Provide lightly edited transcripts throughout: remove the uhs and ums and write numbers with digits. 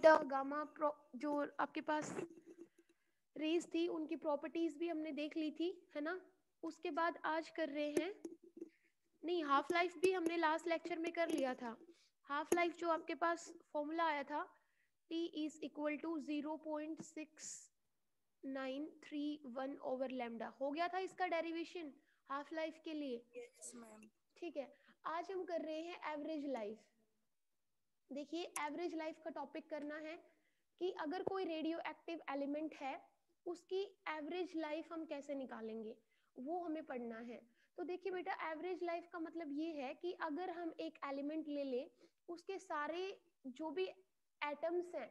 Beta gamma जो आपके पास raise थी उनकी प्रॉपर्टीज भी हमने देख ली थी, है ना। उसके बाद आज कर रहे हैं, नहीं हाफ लाइफ भी हमने लास्ट लेक्चर में कर लिया था। हाफ लाइफ जो आपके पास फॉर्मूला आया था T is equal to 0.6931 over lambda, हो गया था इसका डेरिवेशन हाफ लाइफ के लिए। Yes ma'am. ठीक है, आज हम कर रहे हैं एवरेज लाइफ। देखिए एवरेज लाइफ का टॉपिक करना है कि अगर कोई रेडियो एक्टिव एलिमेंट है उसकी एवरेज लाइफ हम कैसे निकालेंगे, वो हमें पढ़ना है। तो देखिए बेटा एवरेज लाइफ का मतलब ये है कि अगर हम एक एलिमेंट ले लें, उसके सारे जो भी एटम्स हैं,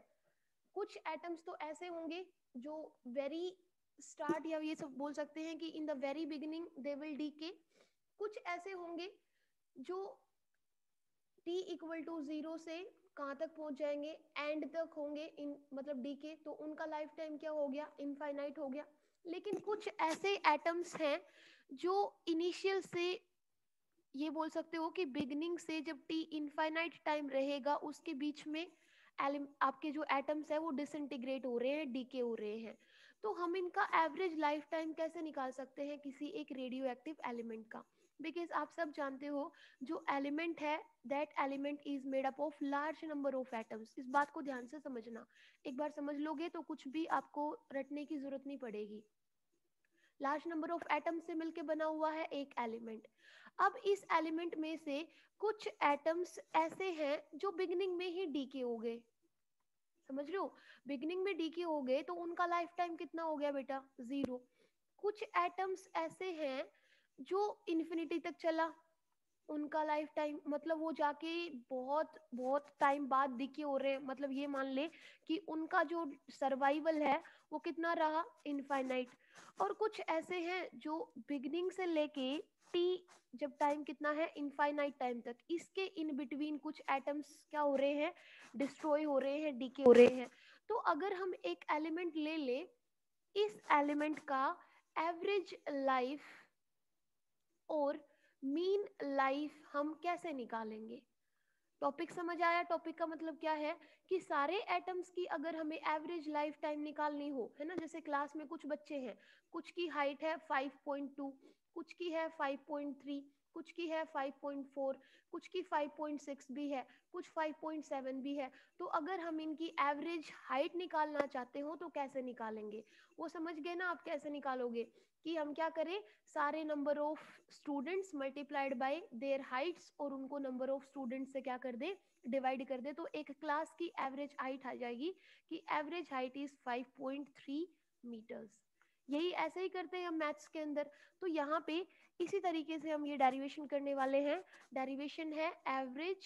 कुछ एटम्स तो ऐसे होंगे जो वेरी स्टार्ट या ये सब बोल सकते हैं कि in the very beginning they will decay, कुछ ऐसे होंगे जो t इक्वल टू 0 से कहाँ तक पहुंच जाएंगे, एंड तक होंगे इन मतलब डीके, तो उनका लाइफ टाइम क्या हो गया, इनफाइनाइट हो गया। लेकिन कुछ ऐसे एटम्स हैं जो इनिशियल से ये बोल सकते हो कि बिगिनिंग से जब t इनफाइनाइट टाइम रहेगा उसके बीच में आपके जो एटम्स है वो डिसइंटीग्रेट हो रहे हैं, डीके हो रहे हैं। तो हम इनका एवरेज लाइफ टाइम कैसे निकाल सकते हैं किसी एक रेडियो एक्टिव एलिमेंट का, बिकॉज आप सब जानते हो जो एलिमेंट है that element is made up of large number of atoms. इस बात को ध्यान से समझना, एक बार समझ लोगे तो कुछ भी आपको रटने की जरूरत नहीं पड़ेगी। लार्ज नंबर ऑफ एटम से मिलकर बना हुआ है एक एलिमेंट। अब इस एलिमेंट में से कुछ एटम्स ऐसे हैं जो बिगिनिंग में ही डीके हो गए, समझ रहे हो, बिगिनिंग में डीके हो गए तो उनका लाइफ टाइम कितना हो गया बेटा, 0। कुछ एटम्स ऐसे हैं जो इन्फिनिटी तक चला, उनका लाइफ टाइम मतलब वो जाके बहुत बहुत टाइम बाद दिखे हो रहे हैं, मतलब ये मान ले कि उनका जो सर्वाइवल है वो कितना रहा, इनफाइनाइट। और कुछ ऐसे हैं जो बिगिनिंग से लेके टी जब टाइम कितना है, इनफाइनाइट टाइम तक, इसके इन बिटवीन कुछ एटम्स क्या हो रहे हैं, डिस्ट्रॉय हो रहे हैं, डीके हो रहे हैं। तो अगर हम एक एलिमेंट ले ले, इस एलिमेंट का एवरेज लाइफ और मीन लाइफ हम कैसे निकालेंगे। टॉपिक समझ आया, टॉपिक का मतलब क्या है कि सारे एटम्स की अगर हमें एवरेज लाइफ टाइम निकालनी हो, है ना, जैसे क्लास में कुछ बच्चे हैं, कुछ की हाइट है 5.2, कुछ की है 5.3, कुछ की है 5.4, कुछ की 5.6 भी है, कुछ 5.7 भी है। तो अगर हम इनकी एवरेज हाइट निकालना चाहते हो तो कैसे निकालेंगे, वो समझ गए ना आप कैसे निकालोगे, कि हम क्या करें, सारे number of students multiplied by there Heights और उनको नंबर ऑफ स्टूडेंट्स से क्या कर दे, डिवाइड कर दे, तो एक क्लास की एवरेज हाइट आ जाएगी कि एवरेज हाइट इज 5.3 मीटर्स। यही ऐसे ही करते हैं हम मैथ्स के अंदर। तो यहाँ पे इसी तरीके से हम ये डेरिवेशन करने वाले हैं। डेरिवेशन है एवरेज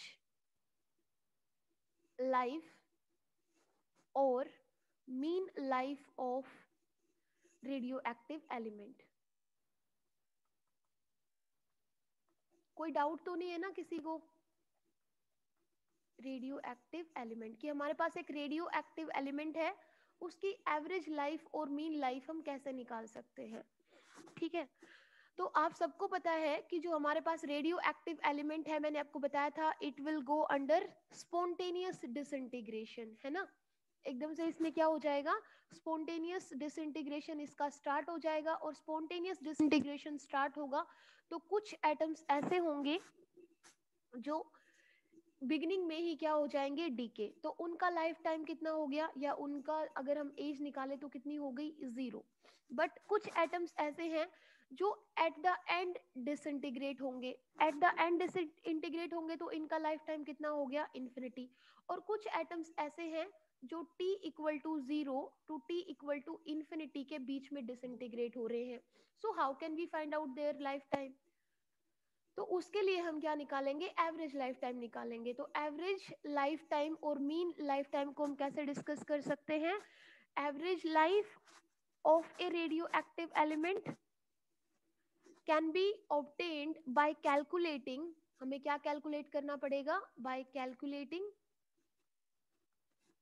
लाइफ और mean life of radio active element. कोई डाउट तो नहीं है ना किसी को, रेडियो एक्टिव एलिमेंट कि हमारे पास एक रेडियो एक्टिव एलिमेंट है, उसकी एवरेज लाइफ और मीन लाइफ हम कैसे निकाल सकते हैं। ठीक है, तो आप सबको पता है कि जो हमारे पास रेडियो एक्टिव एलिमेंट है, मैंने आपको बताया था it will go under spontaneous disintegration, है ना। एकदम से इसमें क्या हो जाएगा, स्पॉन्टेनियस डिसइंटीग्रेशन इसका स्टार्ट हो जाएगा, और स्पॉन्टेनियस डिसइंटीग्रेशन स्टार्ट होगा तो कुछ एटम्स ऐसे होंगे जो बिगिनिंग में ही क्या हो जाएंगे, डीके, तो उनका लाइफ टाइम कितना हो गया, या उनका अगर हम एज निकाले तो कितनी हो गई, 0। बट कुछ एटम्स ऐसे हैं जो एट द एंड डिसइंटीग्रेट होंगे, एट द एंड डिसइंटीग्रेट होंगे तो इनका लाइफ टाइम कितना हो गया, इन्फिनिटी। और कुछ एटम्स ऐसे हैं जो t equal to 0 to t equal to infinity के बीच में डिसइंटीग्रेट हो रहे हैं। So how can we find out their life time, तो उसके लिए हम क्या निकालेंगे, एवरेज लाइफ टाइम निकालेंगे। तो एवरेज लाइफ टाइम और मीन लाइफ टाइम को हम कैसे डिस्कस कर सकते हैं, average life of a radio active element can be obtained by calculating, हमें क्या कैलकुलेट करना पड़ेगा, bye calculating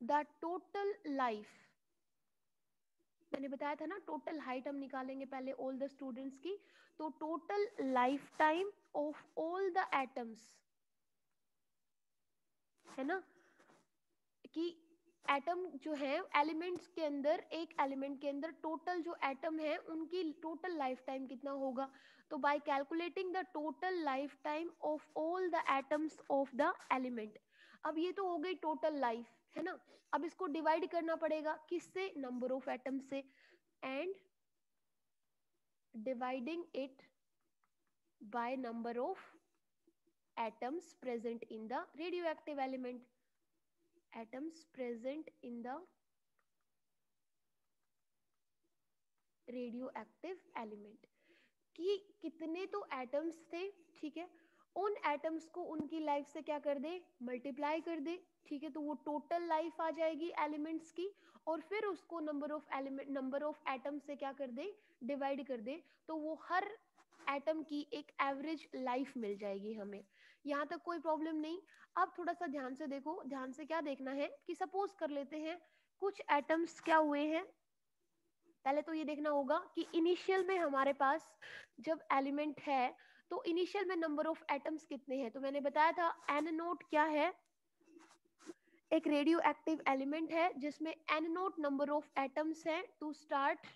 the total life. मैंने बताया था ना टोटल हाइट हम निकालेंगे पहले ऑल द स्टूडेंट्स की, तो total life time of all the atoms, है ना, कि एटम जो है एलिमेंट्स के अंदर, एक एलिमेंट के अंदर टोटल जो एटम है उनकी टोटल लाइफ टाइम कितना होगा। तो bye calculating the total life time of all the atoms of the element, अब ये तो हो गई टोटल लाइफ, है ना। अब इसको डिवाइड करना पड़ेगा किससे, नंबर ऑफ एटम से, and dividing it by number of atoms present in the radioactive element, atoms present in the radioactive element, कि कितने तो एटम्स थे, ठीक है, उन एटम्स को उनकी लाइफ से क्या कर दे, मल्टीप्लाई कर दे, ठीक है, तो वो टोटल लाइफ आ जाएगी एलिमेंट्स की, और फिर उसको number of element, number of atom से क्या कर दे, डिवाइड कर दे, तो वो हर एटम की एक एवरेज लाइफ मिल जाएगी हमें। यहाँ तक कोई प्रॉब्लम नहीं। अब थोड़ा सा ध्यान से देखो, ध्यान से क्या देखना है कि सपोज कर लेते हैं कुछ एटम्स क्या हुए हैं, पहले तो ये देखना होगा कि इनिशियल में हमारे पास जब एलिमेंट है तो इनिशियल में नंबर ऑफ एटम्स कितने हैं। तो मैंने बताया था एन नोट क्या है, एक रेडियो एक्टिव एलिमेंट है जिसमें N naught number of atoms है to start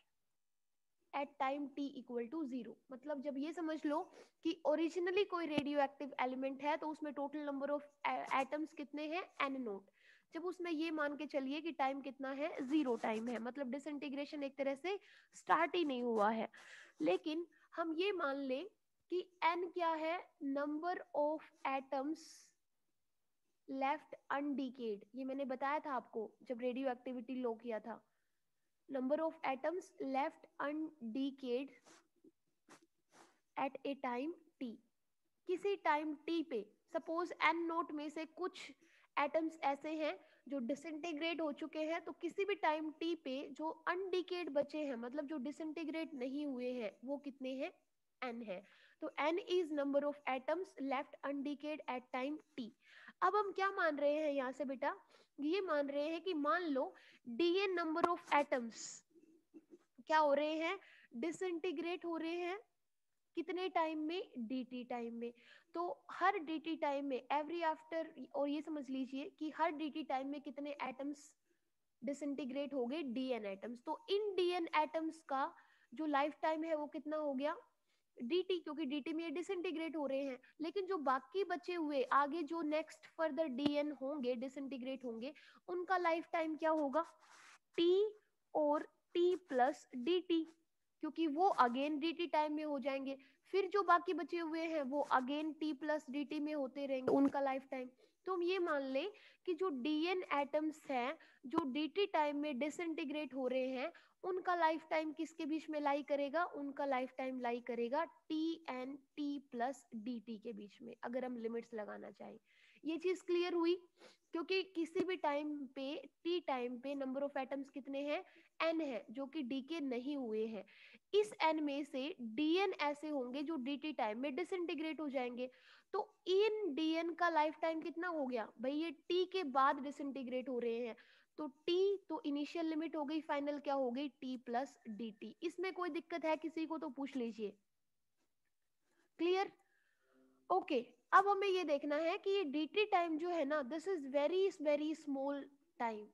at time t equal to 0। मतलब जब ये समझ लो कि ओरिजिनली कोई रेडियो एक्टिव एलिमेंट है तो उसमें टोटल नंबर ऑफ एटम्स कितने हैं, एन नोट। जब उसमें ये मान के चलिए कि टाइम कितना है, 0 टाइम है, मतलब डिसइंटीग्रेशन एक तरह से स्टार्ट ही नहीं हुआ है। लेकिन हम ये मान ले कि n क्या है, number of atoms left undecayed, ये मैंने बताया था आपको जब रेडियो एक्टिविटी लो किया था, number of atoms left undecayed at a time t, किसी टाइम t पे सपोज n नोट में से कुछ एटम्स ऐसे हैं जो डिसइंटीग्रेट हो चुके हैं, तो किसी भी टाइम t पे जो अनडिकेड बचे हैं, मतलब जो डिसइंटीग्रेट नहीं हुए हैं, वो कितने हैं, n है। तो n is number of atoms left undecayed at time t। अब हम क्या मान रहे हैं यहाँ से बेटा, ये मान रहे हैं कि मान लो dn नंबर ऑफ एटम्स क्या हो रहे हैं, डिसइंटीग्रेट हो रहे हैं, कितने टाइम में, dt टाइम में। तो हर dt टाइम में एवरी आफ्टर, और ये समझ लीजिए कि हर dt टाइम में कितने एटम्स डिसइंटीग्रेट हो गए, dn एटम्स। तो इन dn एटम्स का जो लाइफ टाइम है वो कितना हो गया, dt, क्योंकि dt में ये डिसइंटीग्रेट हो रहे हैं। लेकिन जो बाकी बचे हुए आगे जो नेक्स्ट फर्दर dn होंगे, डिसइंटीग्रेट होंगे, उनका लाइफ टाइम क्या होगा, t और t प्लस dt, क्योंकि वो अगेन dt टाइम में हो जाएंगे। फिर जो बाकी बचे हुए हैं वो अगेन t प्लस dt में होते रहेंगे, उनका लाइफ टाइम। तो हम ये मान ले कि जो dn एटम्स हैं जो dt टाइम में डिसइंटीग्रेट हो रहे हैं, उनका लाइफ टाइम किसके बीच में लाई करेगा, उनका लाइफ टाइम लाई करेगा t and t plus dt के बीच में, अगर हम लिमिट्स लगाना चाहें। ये चीज क्लियर हुई, क्योंकि किसी भी टाइम पे t टाइम पे नंबर ऑफ एटम्स कितने हैं, n है, जो कि डीके नहीं हुए हैं। इस n में से dn ऐसे होंगे जो dt टाइम में डिसइंटीग्रेट हो जाएंगे। तो इन dn का लाइफ टाइम कितना हो गया भाई, ये t के बाद डिसइंटीग्रेट हो रहे हैं, तो t तो इनिशियल लिमिट हो गई, फाइनल क्या हो गई, t प्लस dt। इसमें कोई दिक्कत है किसी को तो पूछ लीजिए। Clear, okay. अब हमें ये देखना है कि ये dt टाइम जो है ना, this is very very small time,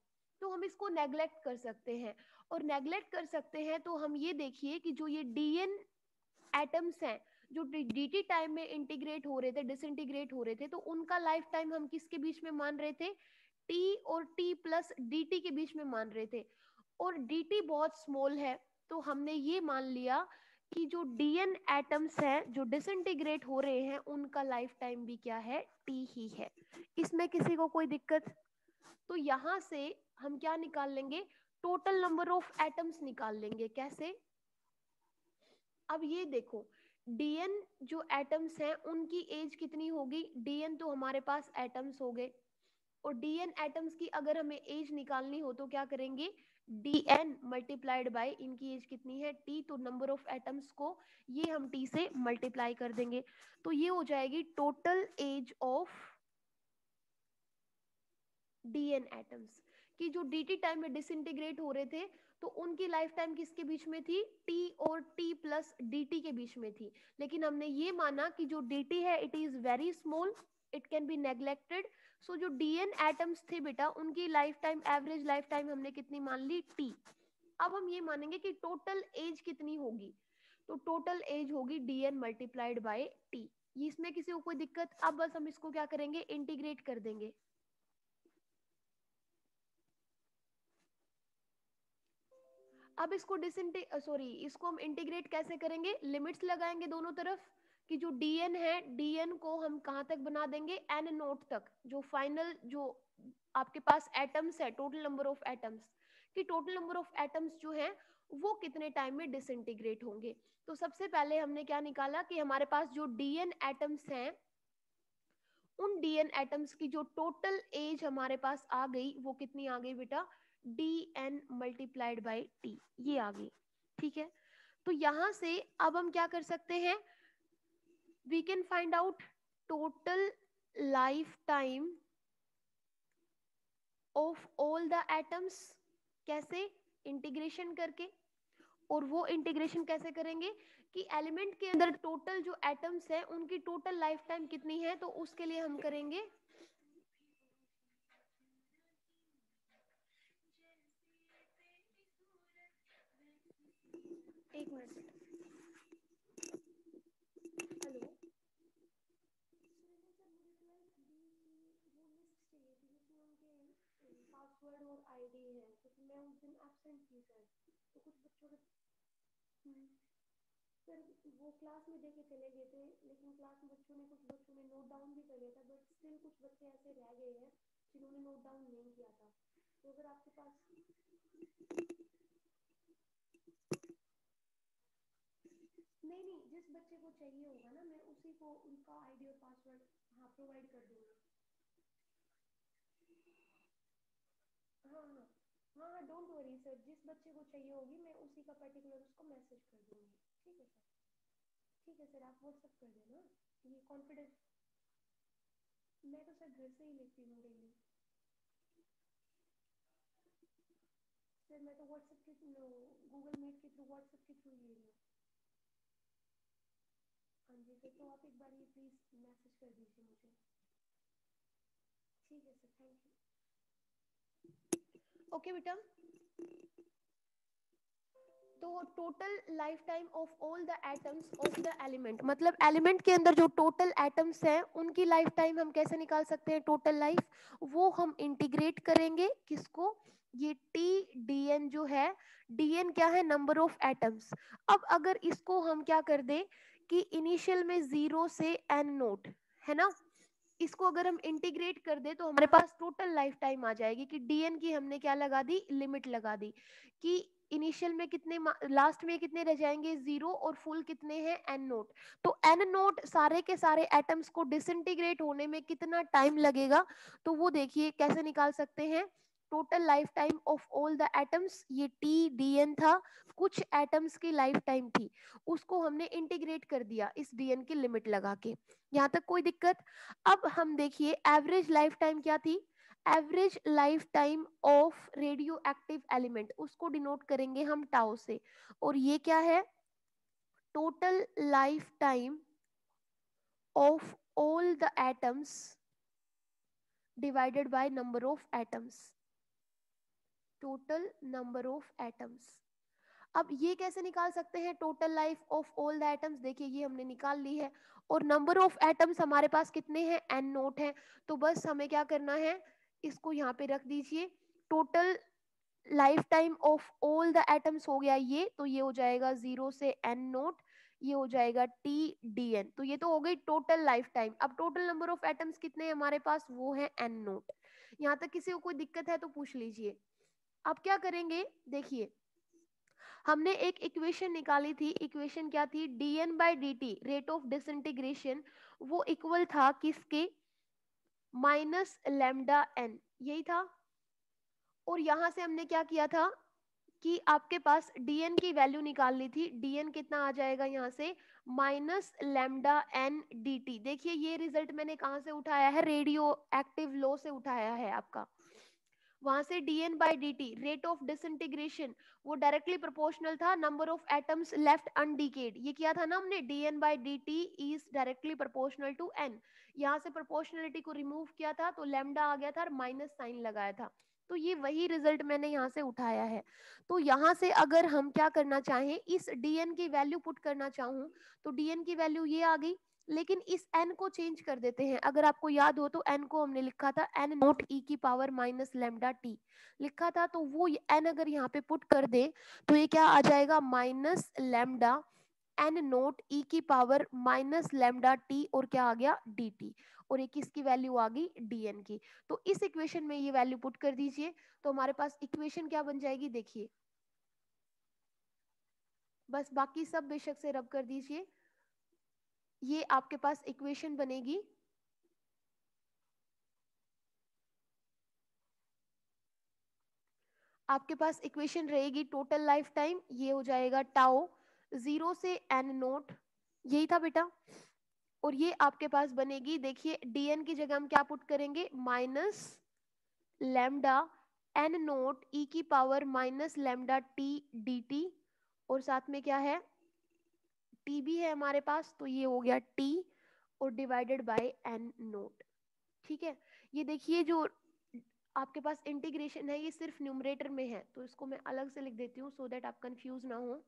तो हम इसको नेग्लेक्ट कर सकते हैं। और नेग्लेक्ट कर सकते हैं तो हम ये देखिए कि जो ये dn एटम्स हैं जो dt टाइम में इंटीग्रेट हो रहे थे, डिसइंटीग्रेट हो रहे थे, तो उनका लाइफ टाइम हम किसके बीच में मान रहे थे, t और t प्लस dt के बीच में मान रहे थे। और dt बहुत स्मॉल है, तो हमने ये मान लिया कि जो dn एटम्स हैं जो डिसइंटीग्रेट हो रहे हैं, उनका लाइफ टाइम भी क्या है, t ही है। इसमें किसी को कोई दिक्कत, तो यहां से हम क्या निकाल लेंगे, टोटल नंबर ऑफ एटम्स निकाल लेंगे। कैसे, अब ये देखो dn जो एटम्स हैं उनकी एज कितनी होगी, dn तो हमारे पास एटम्स हो गए, और dn एटम्स की अगर हमें एज निकालनी हो तो क्या करेंगे, dn मल्टीप्लाइड बाय इनकी एज कितनी है, t, तो नंबर ऑफ एटम्स को ये हम t से मल्टीप्लाई कर देंगे, तो ये हो जाएगी total age of dn atoms, कि जो dt टाइम में डिसइंटीग्रेट हो रहे थे, तो उनकी लाइफ टाइम किसके बीच में थी, t और t प्लस dt के बीच में थी। लेकिन हमने ये माना कि जो dt है it is very small, it can be neglected. So जो डीएन एटम्स थे बेटा, उनकी life time, average life time हमने कितनी मान ली, टी। अब हम ये मानेंगे कि टोटल एज कितनी होगी, तो टोटल एज होगी डीएन मल्टीप्लाइड बाय टी। इसमें किसी को कोई दिक्कत? अब बस हम इसको क्या करेंगे, इंटीग्रेट कर देंगे। अब इसको इसको हम इंटीग्रेट कैसे करेंगे, लिमिट्स लगाएंगे दोनों तरफ कि जो डीएन है, डीएन को हम कहां तक बना देंगे, एन नोट तक। जो फाइनल जो आपके पास एटम्स है, टोटल नंबर ऑफ एटम्स, कि टोटल नंबर ऑफ एटम्स जो है वो कितने टाइम में डिसइंटीग्रेट होंगे। तो सबसे पहले हमने क्या निकाला कि हमारे पास जो डीएन एटम्स हैं, उन डीएन एटम्स की जो टोटल एज हमारे पास आ गई, वो कितनी आ गई बेटा, डीएन मल्टीप्लाइड बाय टी, ये आ गई। ठीक है, तो यहां से अब हम क्या कर सकते हैं, we can find out total life time of all the atoms. कैसे, इंटीग्रेशन करके। और वो इंटीग्रेशन कैसे करेंगे कि एलिमेंट के अंदर टोटल जो एटम्स है उनकी टोटल लाइफ टाइम कितनी है, तो उसके लिए हम करेंगे, एक मिनट, हेलो, पासवर्ड और आईडी है, क्योंकि मैं उस दिन एब्सेंट थी सर, तो कुछ बच्चों के सर वो क्लास में देके चले गए थे, लेकिन क्लास में बच्चों ने, कुछ बच्चों ने नोट डाउन भी कर लिया था, बट स्टिल कुछ बच्चे ऐसे रह गए हैं जिन्होंने नोट डाउन नहीं किया था। तो अगर आपके पास, नहीं नहीं, जिस बच्चे को चाहिए होगा ना, मैं उसी को उनका आईडी और पासवर्ड हाँ प्रोवाइड कर दूंगी। हाँ हाँ हाँ हाँ, डोंट वरी सर, जिस बच्चे को चाहिए होगी मैं उसी का पर्टिकुलर उसको मैसेज कर दूंगी। ठीक है सर, ठीक है सर, आप व्हाट्सअप कर देना। ये कॉन्फिडेंस, मैं तो सर घर से ही लिखती हूँ डेली। सर मैं तो व्हाट्सएप के थ्रू, गूगल मीट के थ्रू, व्हाट्सएप के थ्रू ले रही हूँ। हाँ जी सर, तो आप एक बार ये प्लीज़ मैसेज कर दीजिए मुझे। ठीक है सर, थैंक यू। ओके बेटा, तो total life time of all the atoms of the element, मतलब एलिमेंट के अंदर जो टोटल एटम्स हैं उनकी लाइफ टाइम हम कैसे निकाल सकते हैं, टोटल लाइफ, वो हम इंटीग्रेट करेंगे किसको, ये टी डीएन जो है, डीएन क्या है, नंबर ऑफ एटम्स। अब अगर इसको हम क्या कर दें कि इनिशियल में 0 से एन नोट है ना, इसको अगर हम इंटीग्रेट कर दे तो हमारे पास टोटल लाइफ टाइम आ जाएगी कि डीएन की हमने क्या लगा दी, लिमिट लगा दी कि इनिशियल में कितने, लास्ट में कितने रह जाएंगे, 0, और फुल कितने हैं, एन नोट। तो एन नोट सारे के सारे एटम्स को डिसइंटीग्रेट होने में कितना टाइम लगेगा, तो वो देखिए कैसे निकाल सकते हैं, total life time of all the atoms, ये टी डीएन था, कुछ एटम्स की लाइफ टाइम थी, उसको हमने इंटीग्रेट कर दिया इस डीएन की लिमिट लगा के। यहाँ तक कोई दिक्कत? अब हम देखिए एवरेज लाइफ टाइम क्या थी, average life time of radio active element, उसको डिनोट करेंगे हम टाउ से, और ये क्या है, total life time of all the atoms divided by number of atoms, total number of atoms. अब ये कैसे निकाल सकते हैं, total life of all the atoms, देखिए ये हमने निकाल ली है, और नंबर ऑफ एटम्स हमारे पास कितने हैं, एन नोट है, तो बस हमें क्या करना है, इसको यहाँ पे रख दीजिए, total life time of all the atoms हो गया ये, तो ये हो जाएगा 0 से एन नोट, ये हो जाएगा टी डी एन, तो ये तो हो गई टोटल लाइफ टाइम। अब टोटल नंबर ऑफ एटम्स कितने हैं हमारे पास, वो है एन नोट। यहाँ तक किसी को कोई दिक्कत है तो पूछ लीजिए। अब क्या करेंगे, देखिए हमने एक इक्वेशन निकाली थी, इक्वेशन क्या थी, dn by D T, rate of disintegration, वो इक्वल था किसके, माइनस लेमडा एन, यही था। और यहां से हमने क्या किया था कि आपके पास dn की वैल्यू निकालनी थी, dn कितना आ जाएगा यहाँ से, minus lambda n d t. देखिए ये रिजल्ट मैंने कहाँ से उठाया है, रेडियो एक्टिव लो से उठाया है आपका, वहां से dn by dt rate of disintegration वो डायरेक्टली प्रोपोर्शनल था number of atoms left undecayed. ये किया था ना हमने, dn by dt is directly proportional to n। यहाँ से प्रोपोर्शनलिटी को रिमूव किया था तो लैम्डा आ गया था और माइनस साइन लगाया था। तो ये वही रिजल्ट मैंने यहाँ से उठाया है। तो यहाँ से अगर हम क्या करना चाहें, इस dn की वैल्यू पुट करना चाहूँ तो dn की वैल्यू ये आ गई, लेकिन इस n को चेंज कर देते हैं। अगर आपको याद हो तो n को हमने लिखा था n नोट e की पावर माइनस लैम्डा t लिखा था, तो वो n अगर यहाँ पे पुट कर दे तो ये क्या आ जाएगा, minus lambda n naught e की पावर माइनस लैम्डा t और क्या आ गया dt, और एक इसकी वैल्यू आ गई dn की। तो इस इक्वेशन में ये वैल्यू पुट कर दीजिए तो हमारे पास इक्वेशन क्या बन जाएगी, देखिए बस बाकी सब बेशक से रब कर दीजिए, ये आपके पास इक्वेशन बनेगी। आपके पास इक्वेशन रहेगी टोटल लाइफ टाइम, ये हो जाएगा टाउ 0 से n नोट, यही था बेटा। और ये आपके पास बनेगी, देखिए dn की जगह हम क्या पुट करेंगे, minus lambda n naught e की power minus lambda t dt, और साथ में क्या है t भी है हमारे पास, तो ये हो गया t और डिवाइडेड बाय n नोट। ठीक है, ये देखिए जो आपके पास इंटीग्रेशन है ये सिर्फ न्यूमरेटर में है, तो इसको मैं अलग से लिख देती हूँ सो दैट आप कंफ्यूज ना हो।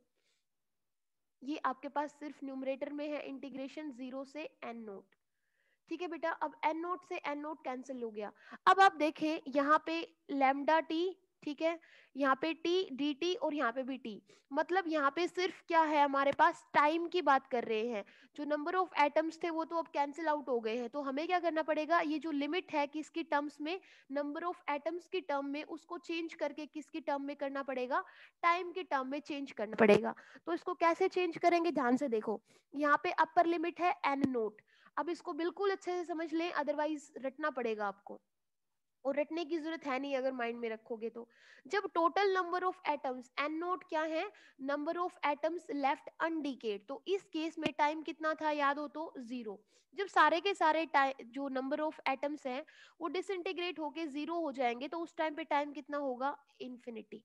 ये आपके पास सिर्फ न्यूमरेटर में है इंटीग्रेशन 0 से n नोट। ठीक है बेटा, अब n नोट से n नोट कैंसिल हो गया। अब आप देखें यहाँ पे लैम्डा t, ठीक है, यहाँ पे t dt और यहाँ पे भी t, मतलब यहाँ पे सिर्फ क्या है हमारे पास, टाइम की बात कर रहे हैं। जो नंबर ऑफ एटम्स थे वो तो अब कैंसिल आउट हो गए हैं, तो हमें क्या करना पड़ेगा, ये जो लिमिट है किसकी टर्म्स में, नंबर ऑफ एटम्स की टर्म में, उसको चेंज करके किसकी टर्म में करना पड़ेगा, टाइम की टर्म में चेंज करना पड़ेगा। तो इसको कैसे चेंज करेंगे, ध्यान से देखो, यहाँ पे अपर लिमिट है n नोट। अब इसको बिल्कुल अच्छे से समझ लें, अदरवाइज रटना पड़ेगा आपको, और रटने की जरूरत है नहीं अगर माइंड में रखोगे तो। जब total number of atoms n naught क्या है, number of atoms left undecayed, तो इस केस में टाइम कितना था याद हो तो 0। जब सारे के सारे जो नंबर ऑफ एटम्स हैं वो डिसइंटीग्रेट होके 0 हो जाएंगे तो उस टाइम पे टाइम कितना होगा, इन्फिनिटी।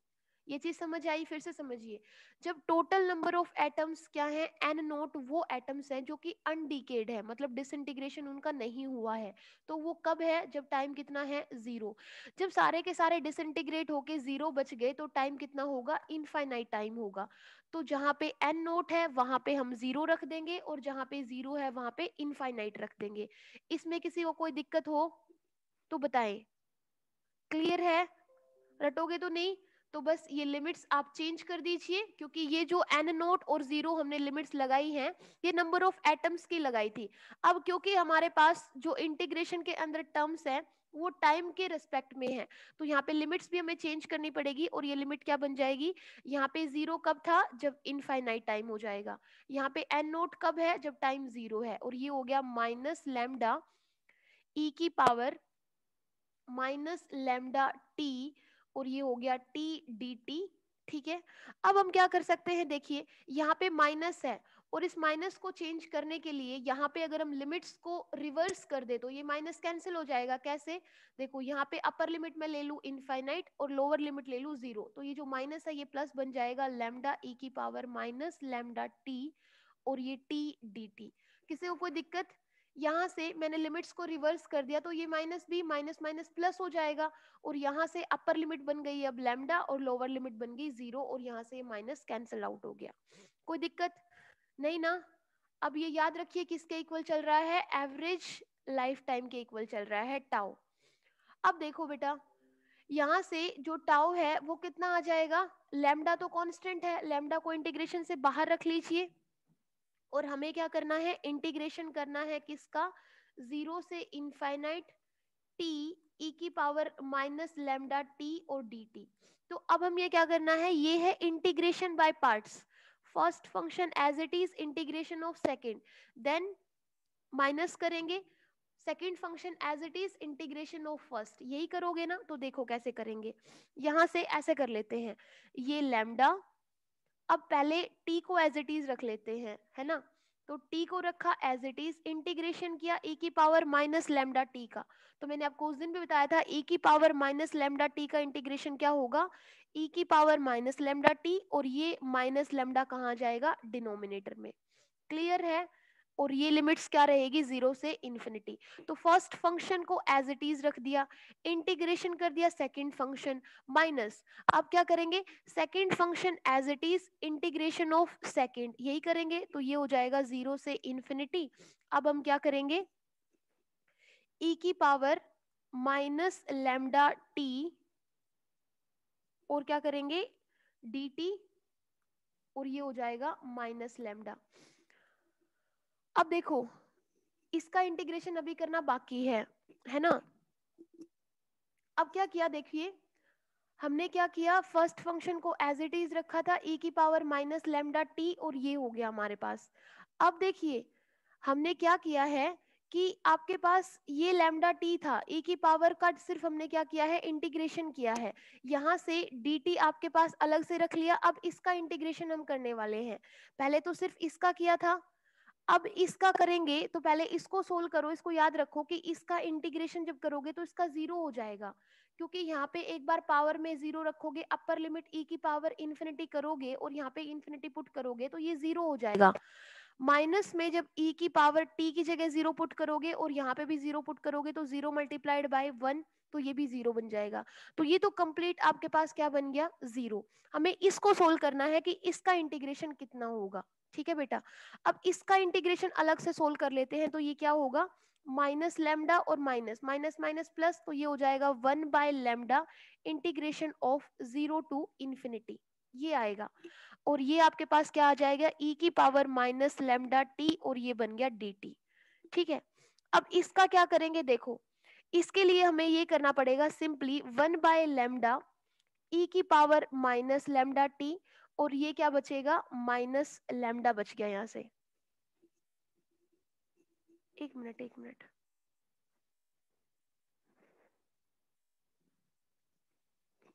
ये चीज समझ आई, फिर से समझिए। जब टोटल नंबर ऑफ एटम्स क्या है एन नोट, वो एटम्स हैं जो कि अनडिकेड है, मतलब डिसइंटीग्रेशन उनका नहीं हुआ है, तो वो कब है, जब टाइम कितना है 0। जब सारे के सारे डिसइंटीग्रेट होके 0 बच गए तो टाइम कितना होगा, इनफाइनाइट टाइम होगा। तो जहां पे एन नोट है वहां पे हम 0 रख देंगे और जहां पे 0 है वहां पे इनफाइनाइट रख देंगे। इसमें किसी को कोई दिक्कत हो तो बताएं, क्लियर है, रटोगे तो नहीं। तो बस ये लिमिट्स आप चेंज कर दीजिए, क्योंकि ये जो एन नोट और 0 हमने लिमिट्स लगाई हैं ये नंबर ऑफ एटम्स की लगाई थी। अब क्योंकि हमारे पास जो इंटीग्रेशन के अंदर टर्म्स है वो टाइम के रिस्पेक्ट में है, तो यहाँ पे लिमिट्स भी हमें चेंज करनी पड़ेगी, और ये लिमिट क्या बन जाएगी, यहाँ पे 0 कब था, जब इनफाइनाइट टाइम हो जाएगा। यहाँ पे एन नोट कब है, जब टाइम 0 है, और ये हो गया माइनस लैम्डा ई की पावर माइनस लैम्डा टी, और ये हो गया टी डी टी। ठीक है, अब हम क्या कर सकते हैं, देखिए यहाँ पे माइनस है, और इस माइनस को चेंज करने के लिए यहाँ पे अगर हम लिमिट्स को रिवर्स कर दे तो ये माइनस कैंसिल हो जाएगा। कैसे, देखो यहाँ पे अपर लिमिट में ले लूँ इनफाइनाइट और लोअर लिमिट ले लूँ 0, तो ये जो माइनस है ये प्लस बन जाएगा लैम्डा ई की पावर माइनस लैम्डा टी, और ये टी डी टी। किसी को कोई दिक्कत, यहाँ से मैंने लिमिट्स को रिवर्स कर दिया तो ये माइनस भी माइनस माइनस प्लस हो जाएगा, और यहाँ से अपर लिमिट बन गई अब लैम्डा और लोअर लिमिट बन गई 0, और यहाँ से माइनस कैंसिल आउट हो गया। कोई दिक्कत नहीं ना। अब ये याद रखिए किसके इक्वल चल रहा है, एवरेज लाइफ टाइम के इक्वल चल रहा है टाउ। अब देखो बेटा, यहाँ से जो टाउ है वो कितना आ जाएगा, लैम्डा तो कांस्टेंट है, लैम्डा को इंटीग्रेशन से बाहर रख लीजिए, और हमें क्या करना है, इंटीग्रेशन करना है किसका, 0 से इनफाइनाइट टी ई की पावर माइनस लैम्डा टी और डी टी। तो अब हम ये क्या करना है, ये है integration by parts, first function as it is, integration of second, then minus करेंगे second function as it is, integration of first. यही करोगे ना, तो देखो कैसे करेंगे, यहां से ऐसे कर लेते हैं, ये लैम्डा, अब पहले t को एज इट इज रख लेते हैं, है ना, तो टी को रखा एज इट इज, इंटीग्रेशन किया e की पावर माइनस लेमडा टी का। तो मैंने आपको उस दिन भी बताया था e की पावर माइनस लेमडा टी का इंटीग्रेशन क्या होगा, e की पावर माइनस लेमडा टी, और ये माइनस लेमडा कहाँ जाएगा, डिनोमिनेटर में। क्लियर है। और ये लिमिट्स क्या रहेगी, 0 से इन्फिनिटी। तो फर्स्ट फंक्शन को एज इट इज रख दिया, इंटीग्रेशन कर दिया सेकंड फंक्शन माइनस, अब क्या करेंगे, second function as it is, integration of second, यही करेंगे, तो ये हो जाएगा 0 से इन्फिनिटी। अब हम क्या करेंगे, e की पावर माइनस लैम्डा टी, और क्या करेंगे dt, और ये हो जाएगा माइनस लैम्डा। अब देखो इसका इंटीग्रेशन अभी करना बाकी है ना। अब क्या किया देखिए, हमने क्या किया, फर्स्ट फंक्शन को एज इट इज रखा था e की पावर माइनस लेमडा टी, और ये हो गया हमारे पास। अब देखिए हमने क्या किया है कि आपके पास ये लेमडा टी था, e की पावर का सिर्फ हमने क्या किया है, इंटीग्रेशन किया है, यहाँ से dt आपके पास अलग से रख लिया। अब इसका इंटीग्रेशन हम करने वाले हैं, पहले तो सिर्फ इसका किया था, अब इसका करेंगे, तो पहले इसको सोल्व करो। इसको याद रखो कि इसका इंटीग्रेशन जब करोगे तो इसका 0 हो जाएगा, क्योंकि यहाँ पे एक बार पावर में 0 रखोगे, अपर लिमिट e की पावर इन्फिनिटी करोगे और यहाँ पे इन्फिनिटी पुट करोगे तो ये 0 हो जाएगा। माइनस में जब e की पावर t की जगह 0 पुट करोगे और यहाँ पे भी 0 पुट करोगे तो 0 मल्टीप्लाइड बाय 1, तो ये भी 0 बन जाएगा। तो ये तो कंप्लीट आपके पास क्या बन गया, 0। हमें इसको सोल्व करना है कि इसका इंटीग्रेशन कितना होगा। ठीक है बेटा, अब इसका इंटीग्रेशन अलग से सोल्व कर लेते हैं। तो ये क्या होगा, माइनस लेमडा और माइनस माइनस माइनस प्लस, तो ये हो जाएगा 1 by lambda integration of 0 to infinity, ये आएगा। और ये आपके पास क्या आ जाएगा, e की पावर माइनस लेमडा टी, और ये बन गया dt। ठीक है, अब इसका क्या करेंगे, देखो इसके लिए हमें ये करना पड़ेगा, सिंपली 1 बाय लेमडा e की पावर माइनस लेमडा टी, और ये क्या बचेगा, माइनस लेमडा बच गया यहाँ से। एक मिनट एक मिनट,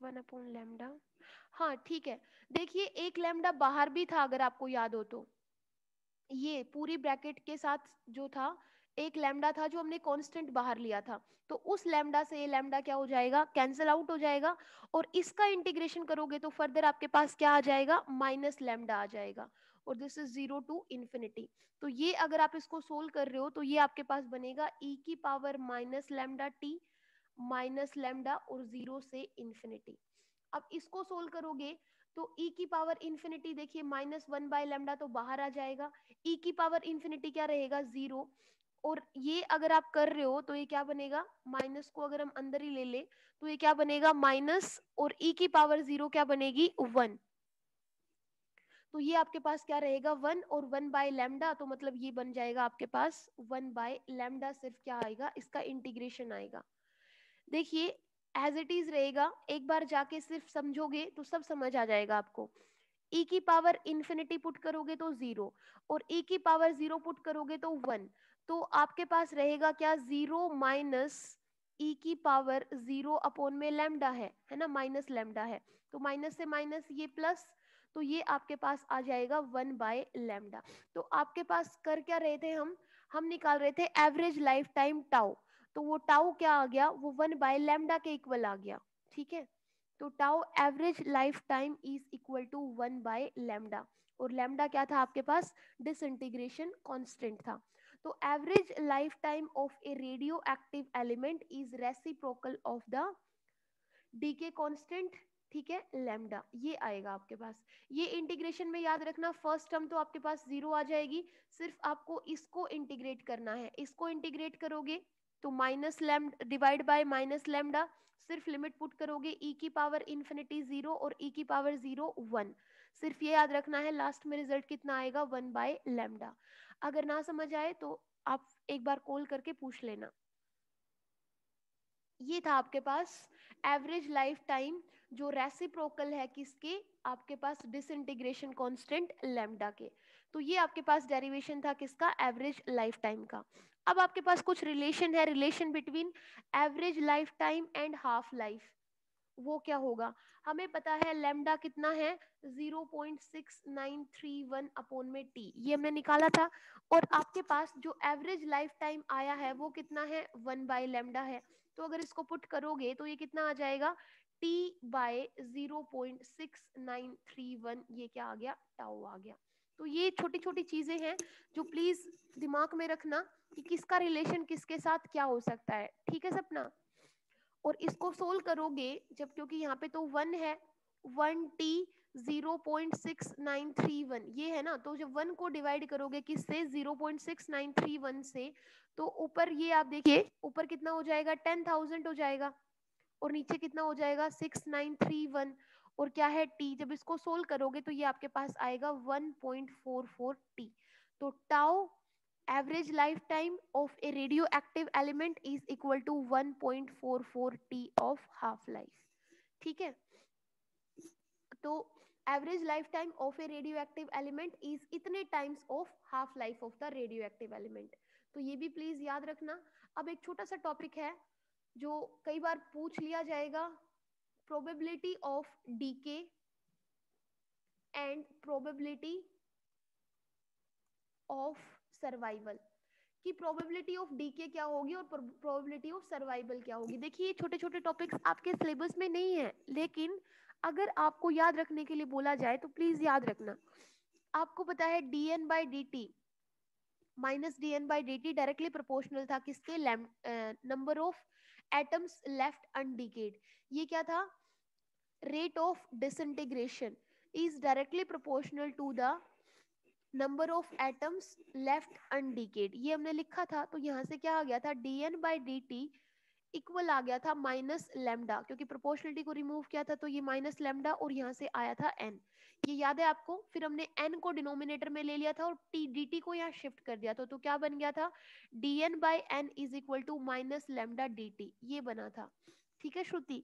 1 अपॉन लेमडा, हाँ ठीक है। देखिए एक लेमडा बाहर भी था, अगर आपको याद हो तो, ये पूरी ब्रैकेट के साथ जो था एक लैम्डा था जो हमने कांस्टेंट बाहर लिया था, तो उस लैम्डा से ये लैम्डा क्या हो जाएगा, कैंसिल आउट हो जाएगा। और इसका इंटीग्रेशन करोगे तो फर्दर आपके पास क्या आ जाएगा, माइनस लैम्डा आ जाएगा, और दिस इज 0 टू इन्फिनिटी। तो ये अगर आप इसको सोल्व कर रहे हो तो ये आपके पास बनेगा e की power minus lambda T minus lambda और 0 से इन्फिनिटी। अब इसको सोल्व करोगे तो e की पावर इन्फिनिटी, देखिए माइनस 1 बाय लैम्डा तो बाहर आ जाएगा, e की पावर इन्फिनिटी क्या रहेगा, 0। और ये अगर आप कर रहे हो तो ये क्या बनेगा, माइनस को अगर हम अंदर ही ले ले तो ये क्या बनेगा, माइनस, और e की पावर 0 क्या बनेगी, 1। तो ये आपके पास क्या रहेगा, 1 और 1 बाय लैम्डा, तो मतलब ये बन जाएगा आपके पास 1 बाय लैम्डा, सिर्फ क्या आएगा, इसका इंटीग्रेशन आएगा। देखिए एज इट इज रहेगा, एक बार जाके सिर्फ समझोगे तो सब समझ आ जाएगा आपको। e की पावर इन्फिनिटी पुट करोगे तो 0, और e की पावर 0 पुट करोगे तो 1, तो आपके पास रहेगा क्या, 0 माइनस e की पावर 0 अपॉन में लैम्डा है ना, माइनस लैम्डा है, तो माइनस से माइनस ये प्लस, तो ये आपके पास आ जाएगा 1 बाय लैम्डा। तो आपके पास कर क्या रहे थे, हम निकाल रहे थे एवरेज लाइफ टाइम टाउ, तो वो टाउ क्या आ गया, वो 1 बाय लैम्डा के इक्वल आ गया। ठीक है, तो tau average life time is equal to 1 by lambda, और लैम्डा क्या था आपके पास, डिसइंटीग्रेशन कांस्टेंट था। तो average life time of a radio active element is reciprocal of the decay constant, ठीक है, लैम्डा, ये आएगा आपके पास। ये इंटीग्रेशन में याद रखना, फर्स्ट टर्म तो आपके पास 0 आ जाएगी, सिर्फ आपको इसको इंटीग्रेट करना है। इसको इंटीग्रेट करोगे तो minus lambda divide by minus lambda, सिर्फ लिमिट पुट करोगे e की पावर इन्फिनिटी 0 और e की पावर 0 1, सिर्फ ये याद रखना है, लास्ट में रिजल्ट कितना आएगा, 1 बाय लैम्डा। अगर ना समझ आए तो आप एक बार कॉल करके पूछ लेना। ये था आपके पास एवरेज लाइफ टाइम जो रेसिप्रोकल है किसके, आपके पास डिसइंटीग्रेशन कांस्टेंट लैम्डा के। तो ये आपके पास डेरिवेशन था किसका, एवरेज लाइफ टाइम का। अब आपके पास कुछ रिलेशन है, relation between average life time and half life. वो क्या होगा, हमें पता है लैम्डा कितना है 0.6931 अपॉन में टी, ये हमने निकाला था। और आपके पास जो एवरेज लाइफ टाइम आया है वो कितना है 1/λ है। तो अगर इसको पुट करोगे तो ये कितना आ जाएगा t बाय 0.6931, ये क्या आ गया टाउ आ गया। तो ये छोटी छोटी चीजें हैं जो प्लीज दिमाग में रखना कि किसका रिलेशन किसके साथ क्या हो सकता है, ठीक है सपना। और इसको सोल्व करोगे जब, क्योंकि यहाँ पे तो 1 है, 1t 0.6931 ये है ना, तो जब 1 को डिवाइड करोगे किससे 0.6931 से, तो ऊपर ये आप देखिए ऊपर कितना हो जाएगा 10,000 हो जाएगा, और नीचे कितना हो जाएगा 6931, और क्या है t, जब इसको सोल्व करोगे तो ये आपके पास आएगा 1.44 t। तो tau average lifetime of a radioactive element is equal to 1.44 t of half life, ठीक है। तो average life time of a radioactive element is इतने times of half life of the radioactive element, तो ये भी please याद रखना। अब एक छोटा सा टॉपिक है जो कई बार पूछ लिया जाएगा, probability of decay and probability of survival, कि प्रोबेबिलिटी ऑफ डीके क्या होगी और प्रोबेबिलिटी ऑफ सर्वाइवल क्या होगी। देखिए छोटे छोटे टॉपिक्स आपके सिलेबस में नहीं है, लेकिन अगर आपको याद रखने के लिए बोला जाए तो प्लीज याद रखना। आपको पता है dn by D T minus dn by D T directly proportional था किसके, number of atoms left undecayed. ये क्या था, rate of disintegration is directly proportional to the number of atoms left undecayed, ये हमने लिखा था। तो यहाँ से क्या आ गया था dn by D T equal आ गया था माइनस लैम्डा, क्योंकि प्रोपोर्शनलिटी को रिमूव किया था तो ये माइनस लैम्डा, और यहाँ से आया था n, ये याद है आपको। फिर हमने n को डिनोमिनेटर में ले लिया था और t dt को यहाँ शिफ्ट कर दिया था, तो क्या बन गया था dn by n is equal to minus lambda dt, ये बना था, ठीक है श्रुति।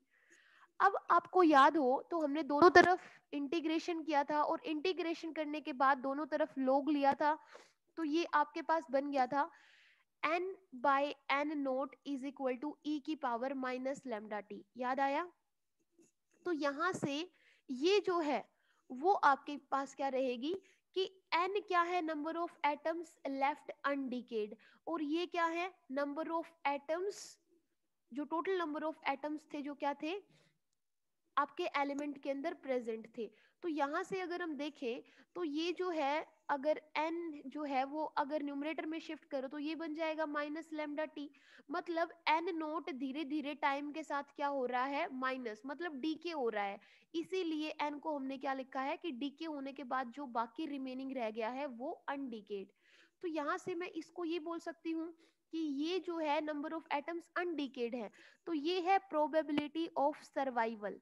अब आपको याद हो तो हमने दोनों तरफ इंटीग्रेशन किया था, और इंटीग्रेशन करने के बाद दोनों तरफ log लिया था, तो ये आपके पास बन गया था n by n naught is equal to e की पावर माइनस लैम्डा टी, याद आया। तो यहाँ से ये जो है वो आपके पास क्या रहेगी कि n क्या है नंबर ऑफ एटम्स लेफ्ट अनडिकेड, और ये क्या है नंबर ऑफ एटम्स, जो टोटल नंबर ऑफ एटम्स थे जो क्या थे आपके एलिमेंट के अंदर प्रेजेंट थे। तो यहाँ से अगर हम देखें तो ये जो है अगर n जो है वो अगर न्यूमरेटर में शिफ्ट करो तो ये बन जाएगा माइनस लैम्डा टी, मतलब n नोट धीरे धीरे टाइम के साथ क्या हो रहा है माइनस, मतलब डीके हो रहा है, इसीलिए n को हमने क्या लिखा है कि डीके होने के बाद जो बाकी रिमेनिंग रह गया है वो अनडिकेड। तो यहाँ से मैं इसको ये बोल सकती हूँ कि ये जो है नंबर ऑफ एटम्स अनडिकेड है, तो ये है प्रोबेबिलिटी ऑफ सर्वाइवल,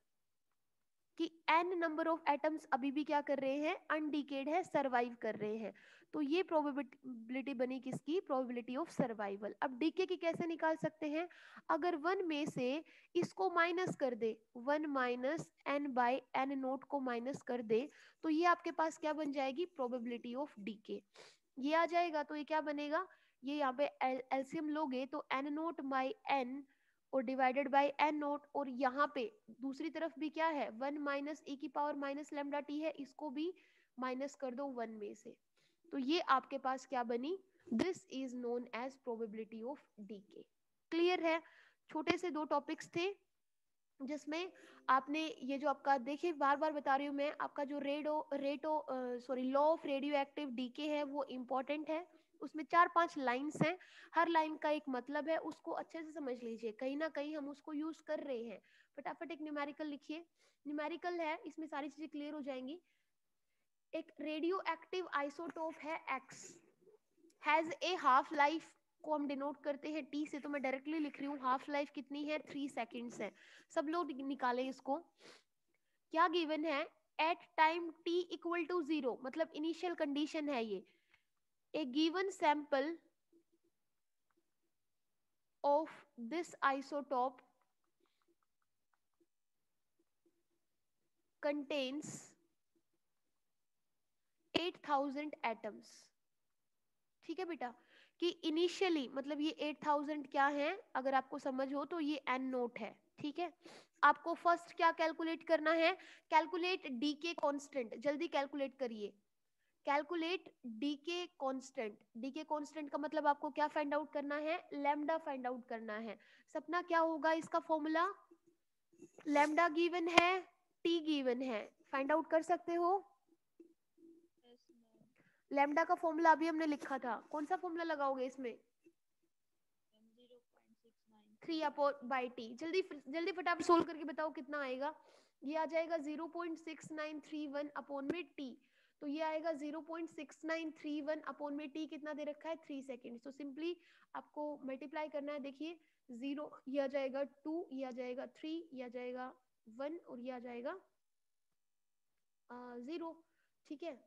कि n नंबर ऑफ एटम्स अभी भी क्या कर रहे हैं अनडिकेड है, सरवाइव कर रहे हैं। तो ये प्रोबेबिलिटी बनी किसकी, प्रोबेबिलिटी ऑफ सर्वाइवल। अब डीके की कैसे निकाल सकते हैं, अगर 1 में से इसको माइनस कर दे, 1 minus n by n naught को माइनस कर दे, तो ये आपके पास क्या बन जाएगी प्रोबेबिलिटी ऑफ डीके, ये आ जाएगा। तो ये क्या बनेगा, ये यहाँ पे एलसीएम लोगे तो n नोट बाई n और डिवाइडेड बाई एन नोट, और यहाँ पे दूसरी तरफ भी क्या है 1 माइनस ई की पावर माइनस लैम्डा टी है, इसको भी माइनस कर दो 1 में से, तो ये आपके पास क्या बनी, this is known as probability of decay. Clear है, छोटे से दो टॉपिक्स थे जिसमें आपने ये जो आपका देखिए बार बार बता रही हूँ मैं, आपका जो law of radio active decay है वो इम्पोर्टेंट है, उसमें 4-5 लाइंस हैं, हर लाइन का एक मतलब है, उसको अच्छे से समझ लीजिए, कहीं ना कहीं हम उसको यूज कर रहे हैं। फटाफट एक न्यूमेरिकल लिखिए, न्यूमेरिकल है इसमें सारी चीजें क्लियर हो जाएंगी। एक रेडियो एक्टिव आइसोटोप है X, has a half life को हम डिनोट करते हैं टी से, तो मैं डायरेक्टली लिख रही हूँ हाफ लाइफ कितनी है 3 सेकेंड्स है। सब लोग निकालें इसको, क्या गिवन है at time t equal to 0, मतलब इनिशियल कंडीशन है ये, a given sample of this isotope contains 8000 atoms, ठीक है बेटा, कि इनिशियली मतलब ये 8000 क्या है, अगर आपको समझ हो तो ये n नोट है, ठीक है। आपको फर्स्ट क्या कैलकुलेट करना है, कैलकुलेट डी के कॉन्स्टेंट, जल्दी कैलकुलेट करिए, कैलकुलेट डी के कॉन्स्टेंट। डी के कॉन्स्टेंट का मतलब आपको क्या फाइंड आउट करना है, लैम्डा फाइंड आउट करना है। सपना क्या होगा इसका फॉर्मूला, लैम्डा गिवन है, टी गिवन है, फाइंड आउट कर सकते हो। लैम्डा का फॉर्मूला अभी हमने लिखा था, कौन सा फॉर्मूला लगाओगे इसमें, 3 अपॉन बाई टी। जल्दी जल्दी फटाफट सोल्व करके बताओ कितना आएगा। ये आ जाएगा 0.6931 अपॉन में टी, तो ये आएगा 0.6931 अपॉन में टी कितना दे रखा है 3 सेकेंड। तो सिंपली आपको मल्टीप्लाई करना है, देखिए 0 ये आ जाएगा 2, ये आ जाएगा 3, ये आ जाएगा 1 और ये आ जाएगा 0। ठीक है,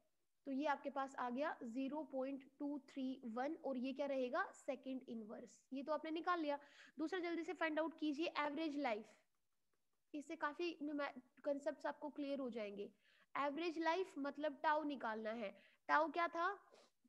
तो ये आपके पास आ गया 0.231 और ये क्या रहेगा सेकंड इनवर्स, ये तो आपने निकाल लिया। दूसरा जल्दी से फाइंड आउट कीजिए एवरेज लाइफ, इससे काफी कंसेप्ट्स आपको क्लियर हो जाएंगे। एवरेज लाइफ मतलब टाउ निकालना है। टाउ क्या था,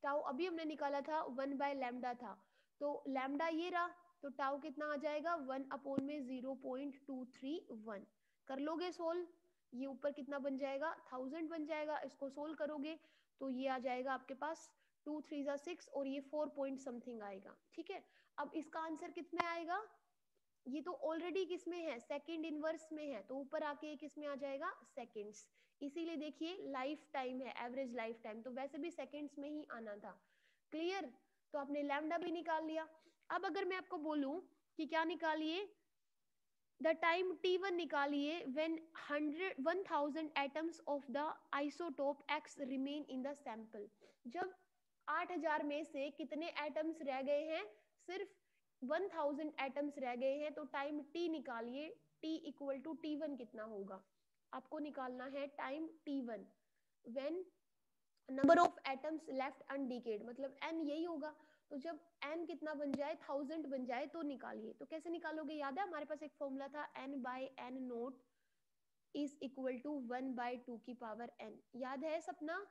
टाउ अभी हमने निकाला था 1 बाय लैम्डा था, तो लैम्डा ये रहा, तो टाउ कितना आ जाएगा 1 अपॉन में 0.231। कर लोगे सोल्व, ये ऊपर कितना बन जाएगा 1000 बन जाएगा। इसको सोल्व करोगे तो ये आ जाएगा आपके पास 2 3 6 और ये 4 पॉइंट समथिंग आएगा। ठीक है, अब इसका आंसर कितने आएगा, ये तो ऑलरेडी किस में है सेकंड इनवर्स में है, तो ऊपर आके किस में आ जाएगा सेकंड्स। इसीलिए देखिए लाइफ टाइम है, एवरेज लाइफ टाइम, तो वैसे भी सेकंड्स में ही आना था। क्लियर, तो आपने लैम्डा भी निकाल लिया। अब अगर मैं आपको बोलूं कि क्या निकालिए, द टाइम t1 निकालिए when 1000 atoms of the isotope x remain in the sample. जब 8000 में से कितने एटम्स रह गए हैं, सिर्फ 1000 एटम्स रह गए हैं, तो टाइम t निकालिए, t इक्वल टू t1 कितना होगा। आपको निकालना है time t1 when number of atoms left undecayed, मतलब n यही होगा। तो जब n कितना बन जाए 1000 बन जाए तो निकालिए। तो कैसे निकालोगे, याद है हमारे पास एक फॉर्मूला था n by N naught is equal to 1 by 2 की पावर n, याद है सपना।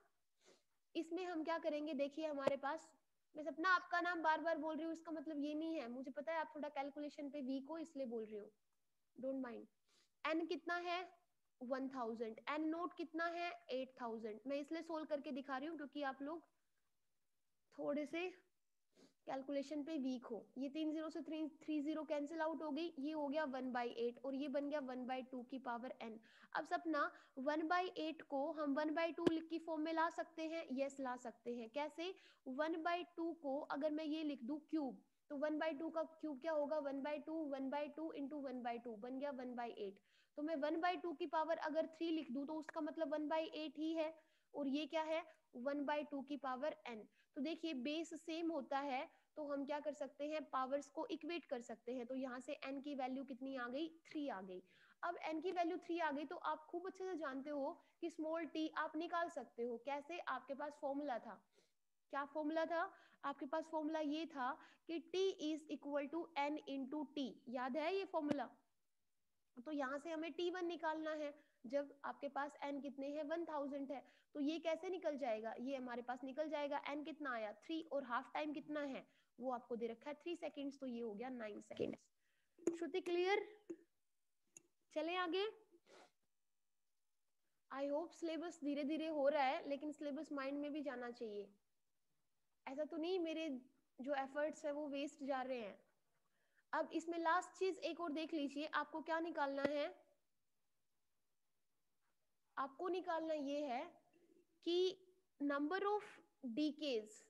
इसमें हम क्या करेंगे, देखिए हमारे पास, मैं सपना आपका नाम बार बार बोल रही हूँ इसका मतलब ये नहीं है, मुझे पता है आप थोड़ा कैलकुलेशन पे वीक हो इसलिए बोल रही हूँ, डोंट माइंड। n कितना है 1000, n नोट कितना है 8000। मैं इसलिए सोल्व करके दिखा रही हूँ क्योंकि आप लोग थोड़े से कैलकुलेशन पे वीक हो। ये 3 0 से 3 0 कैंसिल आउट हो गई, ये हो गया 1/8 और ये बन गया 1/2 की पावर n। अब सपना 1/8 को हम 1/2 की फॉर्म में ला सकते हैं, यस ला सकते हैं। कैसे, 1/2 को अगर मैं ये लिख दूं क्यूब, तो 1/2 का क्यूब क्या होगा 1/2, 1/2 इंटू 1/2 बन गया 1/8। तो मैं 1/2 की पावर अगर 3 लिख दूं तो उसका मतलब 1/8 ही है, और ये क्या है 1/2 की पावर n। तो देखिए बेस सेम होता है तो हम क्या कर सकते हैं, पावर्स को इक्वेट कर सकते हैं। तो यहाँ से n की वैल्यू कितनी आ गई 3 आ गई। अब n की वैल्यू 3 आ गई तो आप खूब अच्छे से जानते हो कि स्मॉल t आप निकाल सकते हो। कैसे, आपके पास फॉर्मूला था, क्या फॉर्मूला था आपके पास, फॉर्मूला ये था कि t is equal to n into t, याद है ये फॉर्मूला। तो यहाँ से हमें t1 निकालना है, जब आपके पास n कितने हैं 1000 है, तो ये कैसे निकल जाएगा, ये हमारे पास निकल जाएगा n कितना आया 3 और हाफ टाइम कितना है वो आपको दे रखा है 3 सेकेंड्स, तो ये हो गया 9 सेकेंड्स। श्रुति क्लियर, चलें आगे। आई होप सिलेबस धीरे धीरे हो रहा है, लेकिन सिलेबस माइंड में भी जाना चाहिए, ऐसा तो नहीं मेरे जो एफर्ट्स है वो वेस्ट जा रहे हैं। अब इसमें लास्ट चीज एक और देख लीजिए, आपको क्या निकालना है, आपको निकालना ये है कि नंबर ऑफ डीकेज,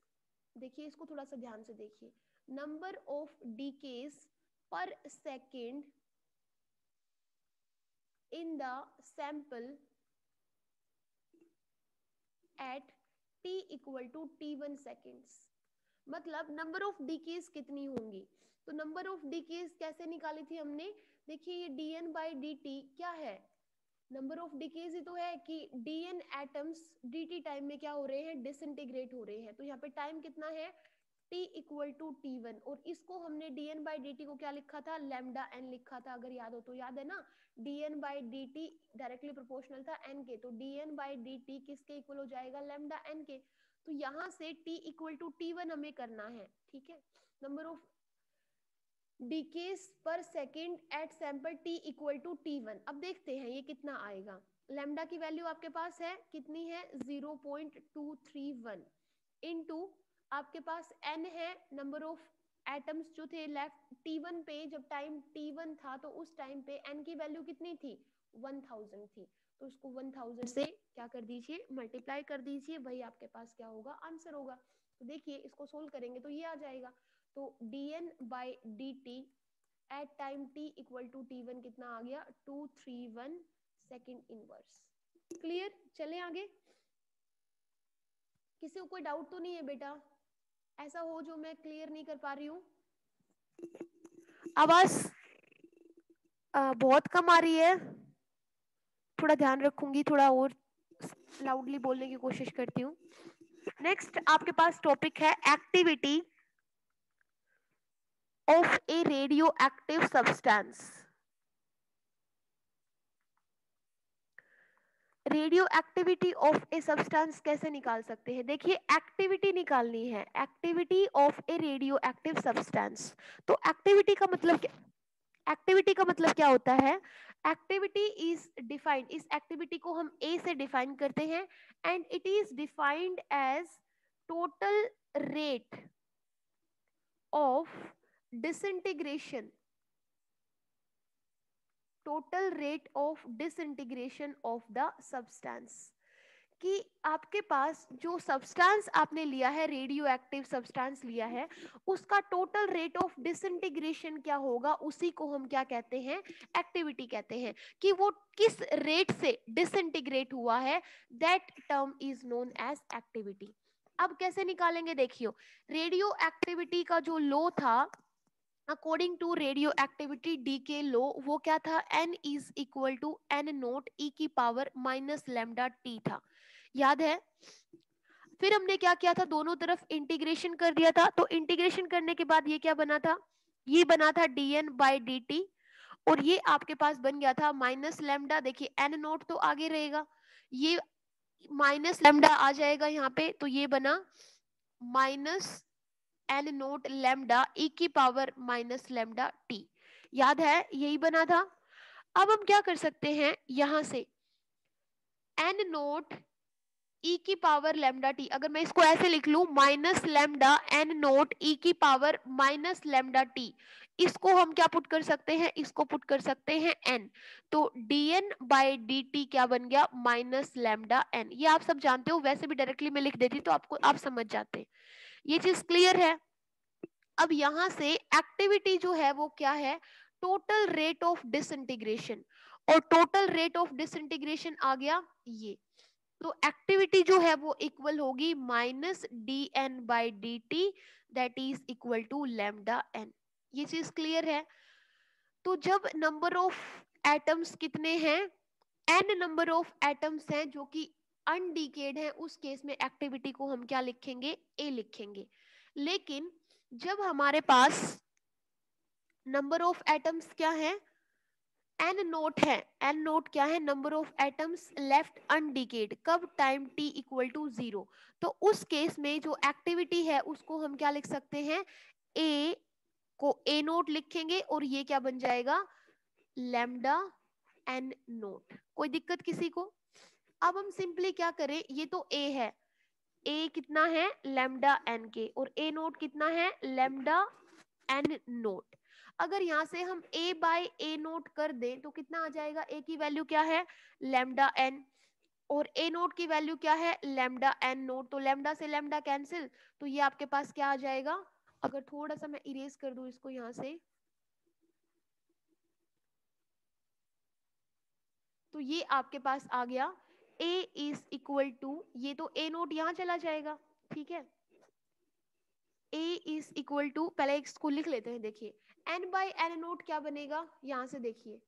देखिए इसको थोड़ा सा ध्यान से देखिए, नंबर ऑफ डीकेज पर second in the sample at t equal to t1 seconds, मतलब नंबर ऑफ डीकेज कितनी होंगी। तो नंबर ऑफ डीकेज कैसे निकाली थी हमने, देखिए ये dn बाई dt क्या है, नंबर ऑफ डिकेज ही तो है कि dn एटम्स dt टाइम में क्या हो रहे हैं डिसइंटीग्रेट हो रहे हैं। तो यहाँ पे टाइम कितना है t इक्वल टू t1, और इसको हमने dn बाई dt को क्या लिखा था लैम्डा n लिखा था, अगर याद हो तो, याद है ना, dn by dt directly proportional था n के, तो dn बाई dt किसके इक्वल हो जाएगा लैम्डा n के। तो यहाँ से t इक्वल टू t1 हमें करना है, ठीक है। नंबर ऑफ डिकेस पर second at sample t equal to t1। अब देखते हैं ये कितना आएगा। लैम्डा की वैल्यू आपके पास है कितनी है 0.231 इनटू आपके पास n है नंबर ऑफ एटम्स जो थे लेफ्ट t1 पे, जब टाइम t1 था तो उस टाइम पे n की वैल्यू कितनी थी 1000 थी, तो उसको 1000 से क्या कर दीजिए मल्टीप्लाई कर दीजिए, वही आपके पास क्या होगा आंसर होगा। तो देखिए इसको सोल्व करेंगे तो ये आ जाएगा, तो dn by dt at time t equal to t1 कितना आ गया 231 सेकेंड इनवर्स। क्लियर, चले आगे। किसी को कोई डाउट तो नहीं है बेटा, ऐसा हो जो मैं क्लियर नहीं कर पा रही हूँ? आवाज बहुत कम आ रही है, थोड़ा ध्यान रखूंगी, थोड़ा और लाउडली बोलने की कोशिश करती हूँ। नेक्स्ट आपके पास टॉपिक है activity of a radio active substance. Radio activity of a substance कैसे निकाल सकते हैं? देखिए एक्टिविटी निकालनी है, activity of a radio active substance. तो एक्टिविटी का मतलब क्या, एक्टिविटी का मतलब क्या होता है? एक्टिविटी इज डिफाइंड, इस एक्टिविटी को हम ए से डिफाइन करते हैं, and it is defined as total rate of disintegration, total rate of disintegration of the substance. कि आपके पास जो सब्सटेंस आपने लिया है, रेडियो एक्टिव सब्सटेंस लिया है, उसका टोटल रेट ऑफ डिसइंटीग्रेशन क्या होगा, उसी को हम क्या कहते हैं एक्टिविटी कहते हैं। कि वो किस रेट से डिसइंटीग्रेट हुआ है, that term is known as activity. अब कैसे निकालेंगे देखियो, रेडियो एक्टिविटी का जो लो था according to radio activity decay law, वो क्या था n is equal to n naught e की पावर माइनस लैम्डा t था, याद है? फिर हमने क्या किया था, दोनों तरफ इंटीग्रेशन कर दिया था, तो इंटीग्रेशन करने के बाद ये क्या बना था, ये बना था dn बाई dt, और ये आपके पास बन गया था माइनस लैम्डा। देखिए n नोट तो आगे रहेगा, ये माइनस लैम्डा आ जाएगा यहाँ पे, तो ये बना माइनस एन नोट लैम्डा ई की पावर माइनस लैम्डा टी, याद है यही बना था। अब हम क्या कर सकते हैं, यहां से एन नोट ई की पावर लैम्डा टी, अगर मैं इसको ऐसे लिख लूं minus lambda N naught E की पावर माइनस लैम्डा टी, इसको हम क्या पुट कर सकते हैं, इसको पुट कर सकते हैं एन, तो dn बाई dt क्या बन गया माइनस लैम्डा एन। ये आप सब जानते हो, वैसे भी डायरेक्टली मैं लिख देती तो आपको आप समझ जाते, ये चीज क्लियर है। अब यहां से एक्टिविटी जो है वो क्या है, टोटल रेट ऑफ डिसइंटीग्रेशन, और टोटल रेट ऑफ डिसइंटीग्रेशन आ गया ये, तो एक्टिविटी जो है वो इक्वल होगी minus D N by D t, that is equal to lambda n. ये चीज क्लियर है। तो जब नंबर ऑफ एटम्स कितने हैं, एन नंबर ऑफ एटम्स हैं जो कि अनडिकेड है, उस केस में एक्टिविटी को हम क्या लिखेंगे, ए लिखेंगे। लेकिन जब हमारे पास नंबर ऑफ एटम्स क्या है, एन नोट है, एन नोट क्या है नंबर ऑफ एटम्स लेफ्ट अनडिकेड, कब टाइम t इक्वल टू 0, तो उस केस में जो एक्टिविटी है उसको हम क्या लिख सकते हैं, ए को ए नोट लिखेंगे, और ये क्या बन जाएगा लैम्डा एन नोट। कोई दिक्कत किसी को? अब हम सिंपली क्या करें, ये तो ए है, ए कितना है लैम्डा एन के, और ए नोट कितना है लैम्डा एन नोट। अगर यहाँ से हम a बाई ए नोट कर दें तो कितना आ जाएगा, a की वैल्यू क्या है लैम्डा एन, और a नोट की वैल्यू क्या है लैम्डा एन नोट, तो लैम्डा से लैम्डा कैंसिल, तो ये आपके पास क्या आ जाएगा, अगर थोड़ा सा मैं इरेज कर दूं इसको यहाँ से, तो ये आपके पास आ गया a इज इक्वल टू, ये तो a नोट यहाँ चला जाएगा, ठीक है, a इज इक्वल टू, पहले इसको लिख लेते हैं, देखिए n बाई एन नोट क्या बनेगा, यहां से देखिए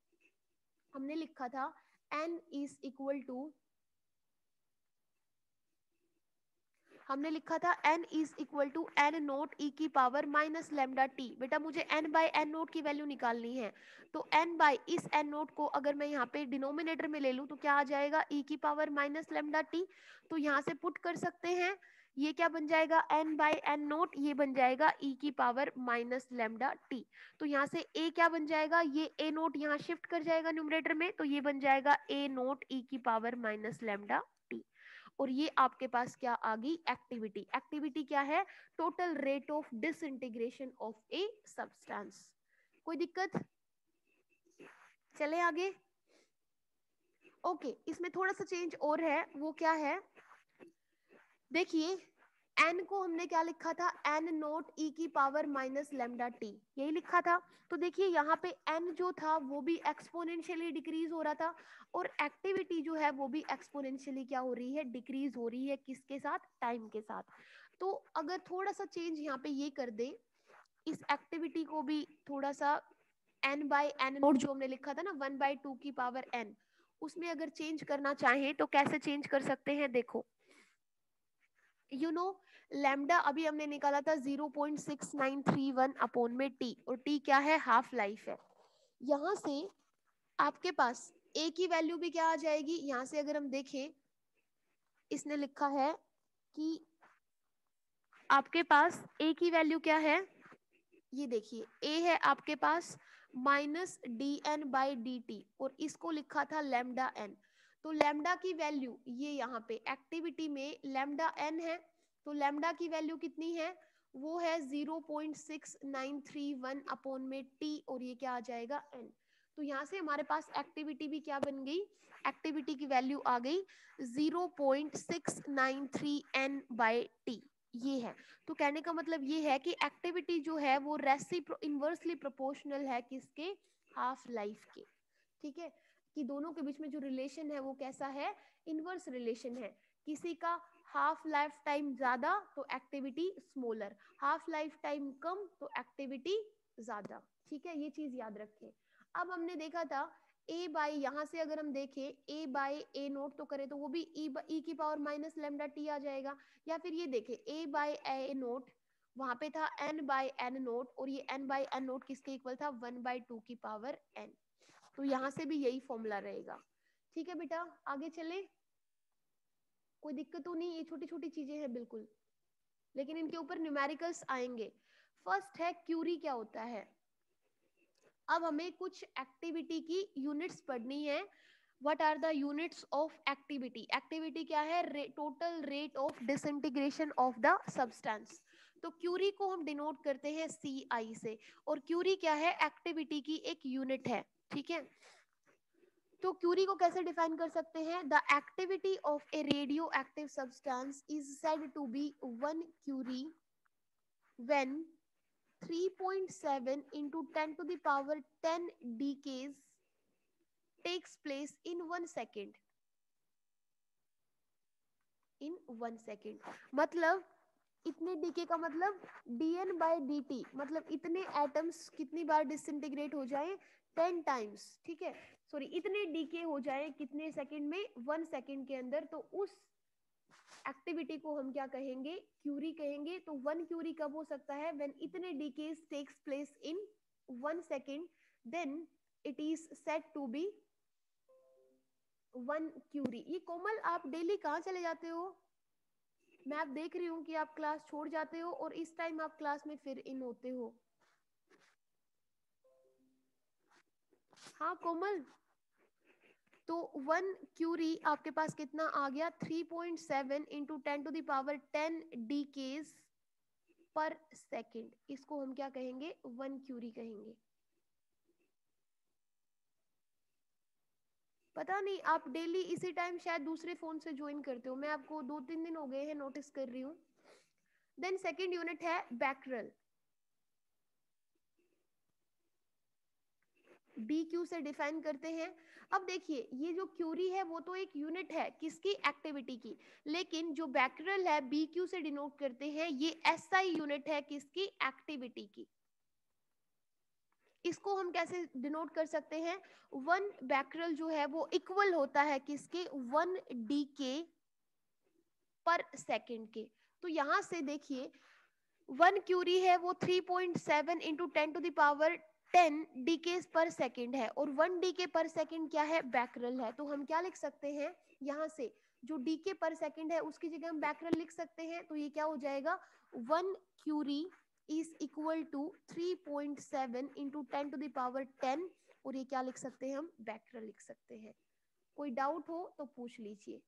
हमने लिखा था n इज इक्वल टू, हमने लिखा था n is equal to N naught E की पावर माइनस लैम्डा टी। बेटा मुझे n बाई एन नोट की वैल्यू निकालनी है, तो n बाई इस n नोट को अगर मैं यहाँ पे डिनोमिनेटर में ले लूँ तो क्या आ जाएगा e की पावर माइनस लैम्डा टी, तो यहाँ से पुट कर सकते हैं ये क्या बन जाएगा n बाई एन नोट, ये बन जाएगा e की पावर माइनस लेमडा टी। तो यहाँ से a क्या बन जाएगा, ये a नोट यहाँ शिफ्ट कर जाएगा न्यूमरेटर में, तो ये बन जाएगा a नोट e की पावर माइनस लेमडा टी। और ये आपके पास क्या आ गई, एक्टिविटी। एक्टिविटी क्या है, total rate of disintegration of a substance. कोई दिक्कत, चले आगे। ओके, इसमें थोड़ा सा चेंज और है, वो क्या है, देखिए n को हमने क्या लिखा था, n नोट e की पावर माइनस लेमडा टी, यही लिखा था। तो देखिए यहाँ पे n जो था वो भी एक्सपोनेंशियली डिक्रीज हो रहा था, और एक्टिविटी जो है वो भी एक्सपोनेंशियली क्या हो रही है, डिक्रीज हो रही है, किसके साथ, टाइम के साथ। तो अगर थोड़ा सा चेंज यहाँ पे ये कर दे, इस एक्टिविटी को भी थोड़ा सा n बाई एन नोट जो हमने लिखा था ना 1/2 की पावर n, उसमें अगर चेंज करना चाहें तो कैसे चेंज कर सकते हैं, देखो यू नो लैम्डा अभी हमने निकाला था 0.6931 अपॉन में टी, और टी क्या है, हाफ लाइफ है। यहां से आपके पास ए की वैल्यू भी क्या आ जाएगी, यहां से अगर हम देखें, इसने लिखा है कि आपके पास ए की वैल्यू क्या है, ये देखिए ए है आपके पास minus D N by D T, और इसको लिखा था लैम्डा एन। तो लैम्डा की वैल्यू ये यहाँ पे एक्टिविटी में लैम्डा एन है, तो लैम्डा की वैल्यू कितनी है, वो है 0.6931 अपॉन में टी, और ये क्या आ जाएगा एन। तो यहाँ से हमारे पास एक्टिविटी भी क्या बन गई, एक्टिविटी की वैल्यू आ गई 0.693 एन बाई टी, ये है। तो कहने का मतलब ये है कि एक्टिविटी जो है वो इनवर्सली प्रोपोर्शनल है किसके, हाफ लाइफ के। ठीक है, कि दोनों के बीच में जो रिलेशन है वो कैसा है, इनवर्स रिलेशन है। किसी का हाफ लाइफ टाइम ज्यादा तो activity smaller, half life time कम तो एक्टिविटी ज्यादा। ठीक है, ये चीज याद रखें। अब हमने देखा था ए बाई, यहाँ से अगर हम देखें ए बाई ए नोट तो करें तो वो भी ई की पावर माइनस लेमडा टी आ जाएगा, या फिर ये देखें ए बाई ए नोट, वहां पे था एन बाई एन नोट, और ये एन बाई एन नोट किसके इक्वल था, 1/2 की पावर एन। तो यहाँ से भी यही फॉर्मूला रहेगा। ठीक है बेटा, आगे चले, कोई दिक्कत तो नहीं, ये छोटी छोटी चीजें हैं बिल्कुल, लेकिन इनके ऊपर न्यूमेरिकल्स आएंगे। फर्स्ट है क्यूरी क्या होता है। अब हमें कुछ एक्टिविटी की यूनिट्स पढ़नी है। What are the units of activity, activity क्या है, total rate of disintegration of the substance. तो क्यूरी को हम डिनोट करते हैं सी आई से, और क्यूरी क्या है, एक्टिविटी की एक यूनिट है। ठीक है, तो क्यूरी को कैसे डिफाइन कर सकते हैं, the activity of a radio active substance is said to be 1 curie when 3.7 into 10 to the power 10 decays takes place in 1 second. in 1 second मतलब इतने डीके का मतलब dn बाई dt, मतलब इतने एटम्स कितनी बार डिसइंटीग्रेट हो जाए, 10 टाइम्स। ठीक है, सॉरी, इतने डीके हो जाए कितने सेकंड में, 1 सेकंड के अंदर। तो उस एक्टिविटी को हम क्या कहेंगे, क्यूरी कहेंगे। तो 1 क्यूरी कब हो सकता है, व्हेन इतने decays takes place in 1 second, then it is said to be 1 curie. ये कोमल, आप डेली कहाँ चले जाते हो, मैं आप देख रही हूँ कि आप क्लास छोड़ जाते हो और इस टाइम आप क्लास में फिर इन होते हो। हाँ कोमल, तो 1 क्यूरी आपके पास कितना आ गया, 3.7 into 10 to the power 10 decays पर सेकेंड। इसको हम क्या कहेंगे, 1 क्यूरी कहेंगे। पता नहीं आप डेली इसी टाइम शायद दूसरे फोन से ज्वाइन करते हो, मैं आपको 2-3 दिन हो गए हैं नोटिस कर रही हूँ। देन सेकेंड यूनिट है बैक्यूरेल, BQ से डिफाइन करते हैं। अब देखिए ये जो क्यूरी है वो तो एक यूनिट है किसकी, एक्टिविटी की, लेकिन जो बैक्यूरेल है BQ से डिनोट करते हैं, ये SI यूनिट है किसकी, एक्टिविटी की। इसको हम कैसे डिनोट कर सकते हैं, 1 बैक्यूरेल जो है वो इक्वल होता है किसके, 1 डीके पर सेकेंड के। तो यहां से देखिए 1 क्यूरी है वो 3.7 into 10 to the power 10 decays पर सेकेंड है और 1 डीके पर सेकेंड क्या है, बैकरल है। तो हम क्या लिख सकते हैं, यहाँ से जो डीके पर सेकेंड है उसकी जगह हम बैकरल लिख सकते हैं। तो ये क्या हो जाएगा, 1 curie is equal to 3.7 into 10 to the power 10, और ये क्या लिख सकते हैं हम, बैकरल लिख सकते हैं। कोई डाउट हो तो पूछ लीजिए।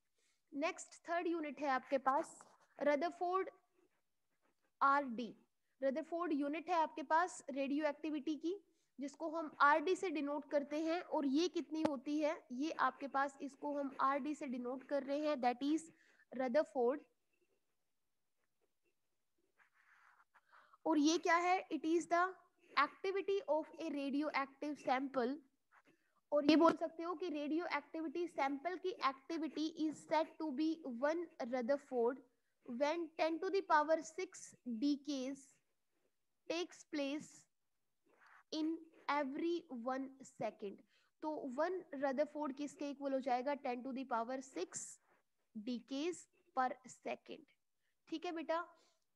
नेक्स्ट थर्ड यूनिट है आपके पास रदरफोर्ड आरडी। रदरफोर्ड यूनिट है आपके पास रेडियो एक्टिविटी की, जिसको हम आरडी से डिनोट करते हैं। और ये कितनी होती है, ये आपके पास इसको हम आरडी से डिनोट कर रहे हैं, दैट इज रदरफोर्ड। और ये क्या है, it is the activity of a radio active sample. और ये बोल सकते हो कि रेडियो एक्टिविटी सैंपल की activity is set to be 1 Rutherford when 10 to the power 6 decays takes place in every 1 second. तो 1 रदरफोर्ड किसके इक्वल हो जाएगा, 10 टू द पावर 6 डीकेज पर सेकेंड। ठीक है बेटा।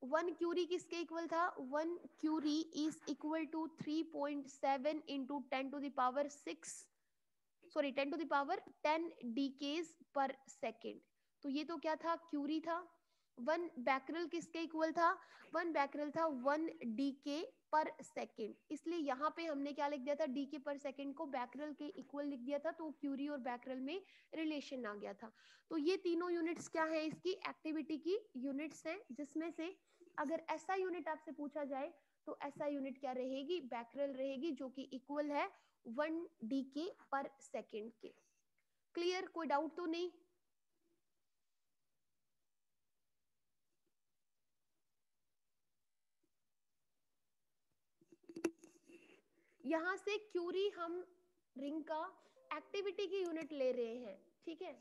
1 क्यूरी किसके इक्वल था, 1 curie is equal to 3.7 into 10 to the power 6, sorry 10 to the power 10 decays पर सेकेंड। तो ये तो क्या था, क्यूरी था। 1 बैकरल किसके इक्वल था, 1 बैकरल था 1 डीके पर सेकेंड। इसलिए यहाँ पे हमने क्या लिख दिया था, डीके पर सेकेंड को बैकरल के इक्वल लिख दिया था, तो क्यूरी और बैकरल में रिलेशन आ गया था। तो ये तीनों यूनिट्स क्या है, इसकी एक्टिविटी की यूनिट्स हैं, जिसमें से अगर ऐसा यूनिट आपसे पूछा जाए तो ऐसा यूनिट क्या रहेगी, बैकरल रहेगी, जो कि इक्वल है 1 डीके पर सेकेंड के। क्लियर, कोई डाउट तो नहीं। यहां से क्यूरी हम रिंग का एक्टिविटी की यूनिट ले रहे हैं, ठीक है।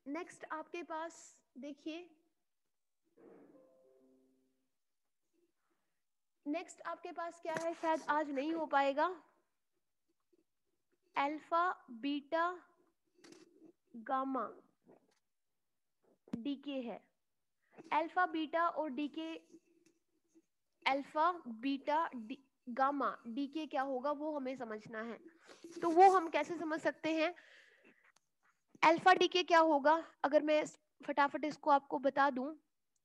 नेक्स्ट आपके पास देखिए, नेक्स्ट आपके पास क्या है, शायद आज नहीं हो पाएगा, अल्फा बीटा गामा डीके है। अल्फा बीटा और decay, alpha beta gamma decay क्या होगा वो हमें समझना है। तो वो हम कैसे समझ सकते हैं, अल्फा डीके क्या होगा, अगर मैं फटाफट इसको आपको बता दूं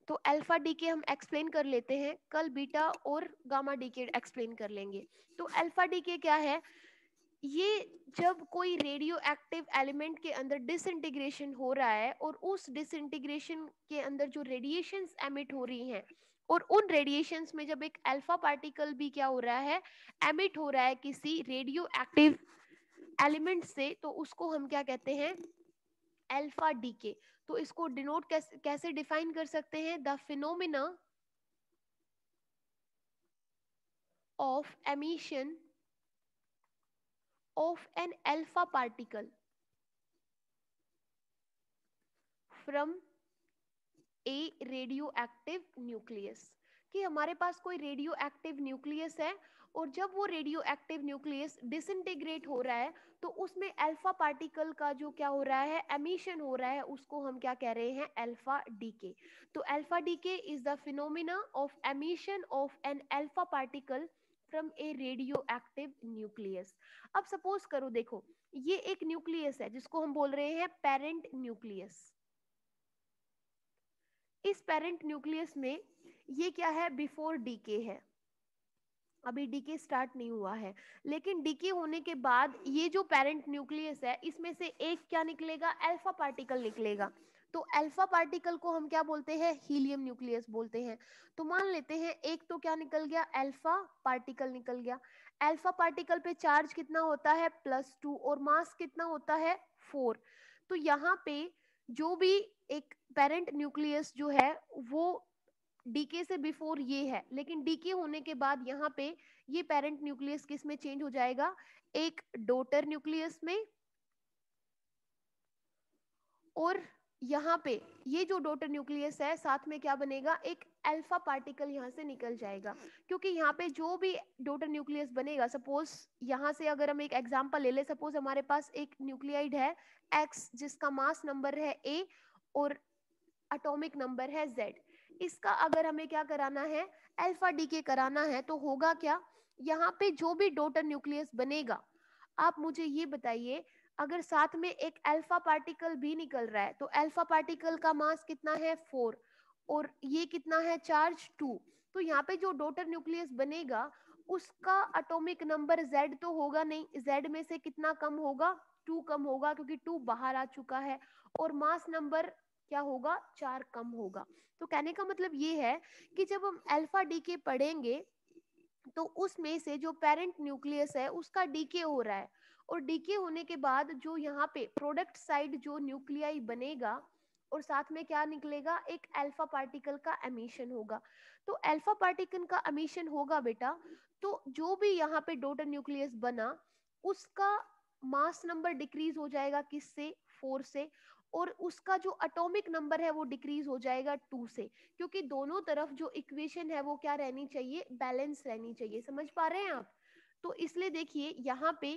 तो अल्फा डीके हम एक्सप्लेन कर लेते हैं, कल बीटा और गामा डीके एक्सप्लेन कर लेंगे। तो अल्फा डीके क्या है, ये जब कोई रेडियो एक्टिव एलिमेंट के अंदर डिसइंटीग्रेशन हो रहा है और उस डिसइंटीग्रेशन के अंदर जो रेडिएशंस एमिट हो रही हैं, और उन रेडिएशंस में जब एक अल्फा पार्टिकल भी क्या हो रहा है, एमिट हो रहा है किसी रेडियो एक्टिव एलिमेंट से, तो उसको हम क्या कहते हैं, अल्फा डीके। तो इसको डिनोट कैसे डिफाइन कर सकते हैं, the phenomena of emission of an alpha particle from a radio active nucleus. कि हमारे पास कोई रेडियो एक्टिव न्यूक्लियस है और जब वो रेडियो एक्टिव न्यूक्लियस डिसइंटीग्रेट हो रहा है तो उसमें अल्फा पार्टिकल का जो क्या हो रहा है, एमिशन हो रहा है, उसको हम क्या कह रहे हैं, अल्फा डीके। तो alpha decay is the phenomena of emission of an alpha particle from a radio active nucleus. अब सपोज करो, देखो ये एक न्यूक्लियस है जिसको हम बोल रहे हैं पेरेंट न्यूक्लियस। इस पेरेंट न्यूक्लियस में ये क्या है, बिफोर डीके है, अभी डीके स्टार्ट नहीं हुआ है, लेकिन डीके होने के बाद ये जो पेरेंट न्यूक्लियस है इसमें से एक क्या निकलेगा, अल्फा पार्टिकल निकलेगा। तो अल्फा पार्टिकल को हम क्या बोलते हैं, हीलियम न्यूक्लियस बोलते हैं। तो मान लेते हैं एक तो क्या निकल गया, अल्फा पार्टिकल निकल गया। अल्फा पार्टिकल पे चार्ज कितना होता है, +2, और मास कितना होता है, 4। तो यहाँ पे जो भी एक पेरेंट न्यूक्लियस जो है वो डीके से बिफोर ये है, लेकिन डीके होने के बाद यहाँ पे ये पेरेंट न्यूक्लियस किस में चेंज हो जाएगा, एक डॉटर न्यूक्लियस में। और यहाँ पे ये जो डॉटर न्यूक्लियस है साथ में क्या बनेगा, एक अल्फा पार्टिकल यहाँ से निकल जाएगा, क्योंकि यहाँ पे जो भी डोटर न्यूक्लियस बनेगा, सपोज यहाँ से अगर हम एक एग्जांपल ले ले, सपोज हमारे पास एक न्यूक्लियाइड है X जिसका मास नंबर है A और एटॉमिक नंबर है Z। इसका अगर हमें क्या कराना है, अल्फा डीके कराना है, तो होगा क्या, यहाँ पे जो भी डोटर न्यूक्लियस बनेगा, आप मुझे ये बताइए, अगर साथ में एक अल्फा पार्टिकल भी निकल रहा है तो अल्फा पार्टिकल का मास कितना है 4 और ये कितना है चार्ज 2, तो यहाँ पे जो डोटर न्यूक्लियस बनेगा उसका एटॉमिक नंबर Z तो होगा नहीं, Z में से कितना कम होगा, 2 कम होगा, क्योंकि 2 बाहर आ चुका है, और मास नंबर क्या होगा, 4 कम होगा। तो कहने का मतलब ये है कि जब हम अल्फा डीके पढ़ेंगे तो उसमें से जो पेरेंट न्यूक्लियस है उसका डीके हो रहा है, और डीके होने के बाद जो यहाँ पे प्रोडक्ट साइड जो न्यूक्लियाई बनेगा और साथ में क्या निकलेगा, एक अल्फा पार्टिकल का एमिशन होगा। तो अल्फा पार्टिकल का एमिशन होगा बेटा, तो जो भी यहाँ पे डोटर न्यूक्लियस बना उसका मास नंबर डिक्रीज हो जाएगा किससे, 4 से, और उसका जो एटॉमिक नंबर है वो डिक्रीज हो जाएगा 2 से, क्योंकि दोनों तरफ जो इक्वेशन है वो क्या रहनी चाहिए, बैलेंस रहनी चाहिए। समझ पा रहे हैं आप? तो इसलिए देखिए यहाँ पे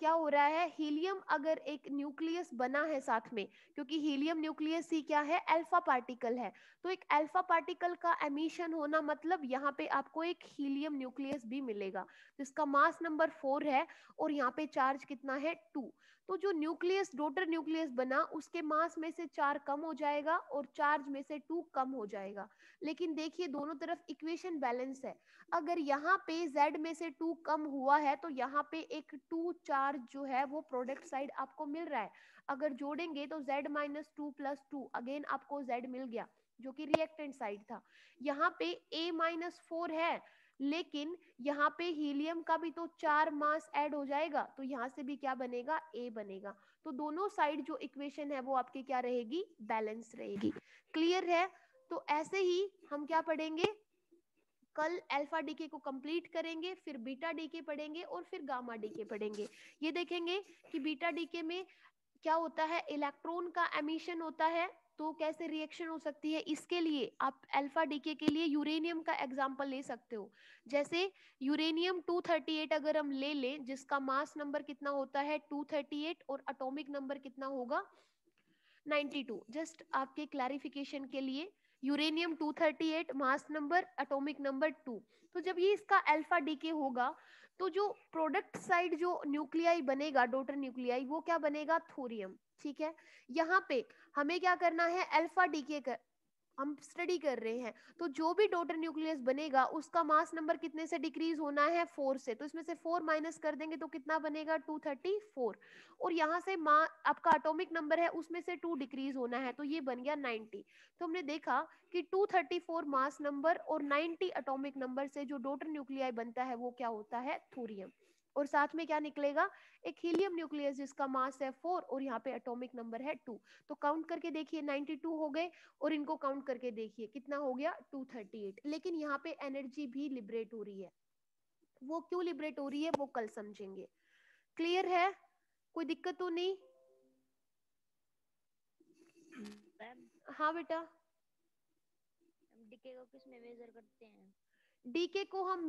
क्या हो रहा है, हीलियम अगर एक न्यूक्लियस बना है साथ में, क्योंकि हीलियम न्यूक्लियस ही क्या है, अल्फा पार्टिकल है, तो एक अल्फा पार्टिकल का एमिशन होना मतलब यहाँ पे आपको एक हीलियम न्यूक्लियस भी मिलेगा जिसका मास नंबर 4 है और यहाँ पे चार्ज कितना है 2। तो जो न्यूक्लियस डोटर न्यूक्लियस बना उसके मास में से 4 कम हो जाएगा और चार्ज में से 2 कम हो जाएगा। लेकिन देखिए दोनों तरफ इक्वेशन बैलेंस है, अगर यहाँ पे Z में से 2 कम हुआ है तो यहाँ पे एक 2 चार्ज जो है वो प्रोडक्ट साइड आपको मिल रहा है। अगर जोड़ेंगे तो Z माइनस 2 प्लस 2 अगेन आपको Z मिल गया जो कि रिएक्टेंट साइड था। यहाँ पे A माइनस 4 है, लेकिन यहाँ पे हीलियम का भी तो 4 मास ऐड हो जाएगा, तो यहाँ से भी क्या बनेगा, A बनेगा। तो दोनों साइड जो इक्वेशन है वो आपकी क्या रहेगी, बैलेंस रहेगी। क्लियर है? तो ऐसे ही हम क्या पढ़ेंगे, कल अल्फा डीके को कंप्लीट करेंगे, फिर बीटा डीके पढ़ेंगे और फिर गामा डीके पढ़ेंगे। ये देखेंगे कि बीटा डीके में क्या होता है, इलेक्ट्रॉन का एमिशन होता है, तो कैसे रिएक्शन हो सकती है। इसके लिए आप अल्फा डीके के लिए यूरेनियम का एग्जांपल ले सकते हो। जैसे यूरेनियम 238 अगर हम ले लें जिसका मास नंबर कितना होता है 238 और एटॉमिक नंबर कितना होगा 92। जस्ट आपके क्लैरिफिकेशन के लिए, uranium 238 mass number, atomic number 2। तो जब ये इसका अल्फा डीके होगा तो जो प्रोडक्ट साइड जो न्यूक्लियाई बनेगा, डोटर न्यूक्लियाई, वो क्या बनेगा, थोरियम। ठीक है, यहाँ पे हमें क्या करना है, अल्फा डीके हम स्टडी कर रहे हैं, तो जो भी डोटर न्यूक्लियस बनेगा उसका मास नंबर कितने से डिक्रीज होना है, 4 से, तो इसमें से 4 माइनस कर देंगे तो कितना बनेगा, 234, और यहाँ से आपका एटॉमिक नंबर है उसमें से 2 डिक्रीज होना है, तो ये बन गया 90। तो हमने देखा कि 234 मास नंबर और 90 एटॉमिक नंबर से जो डोटर न्यूक्लियाई बनता है वो क्या होता है, थोरियम। और साथ में क्या निकलेगा, एक हीलियम न्यूक्लियस जिसका मास है 4 और यहाँ पे एटॉमिक नंबर है 2। तो काउंट करके देखिए 92 हो गए, और इनको काउंट करके देखिए कितना हो गया, 238। लेकिन यहाँ पे एनर्जी भी लिबरेट हो रही है, वो क्यों लिबरेट हो रही है वो कल समझेंगे। क्लियर है? कोई दिक्कत तो नहीं? हाँ बेटा। डीके को किस में मेजर करते हैं? डीके को हम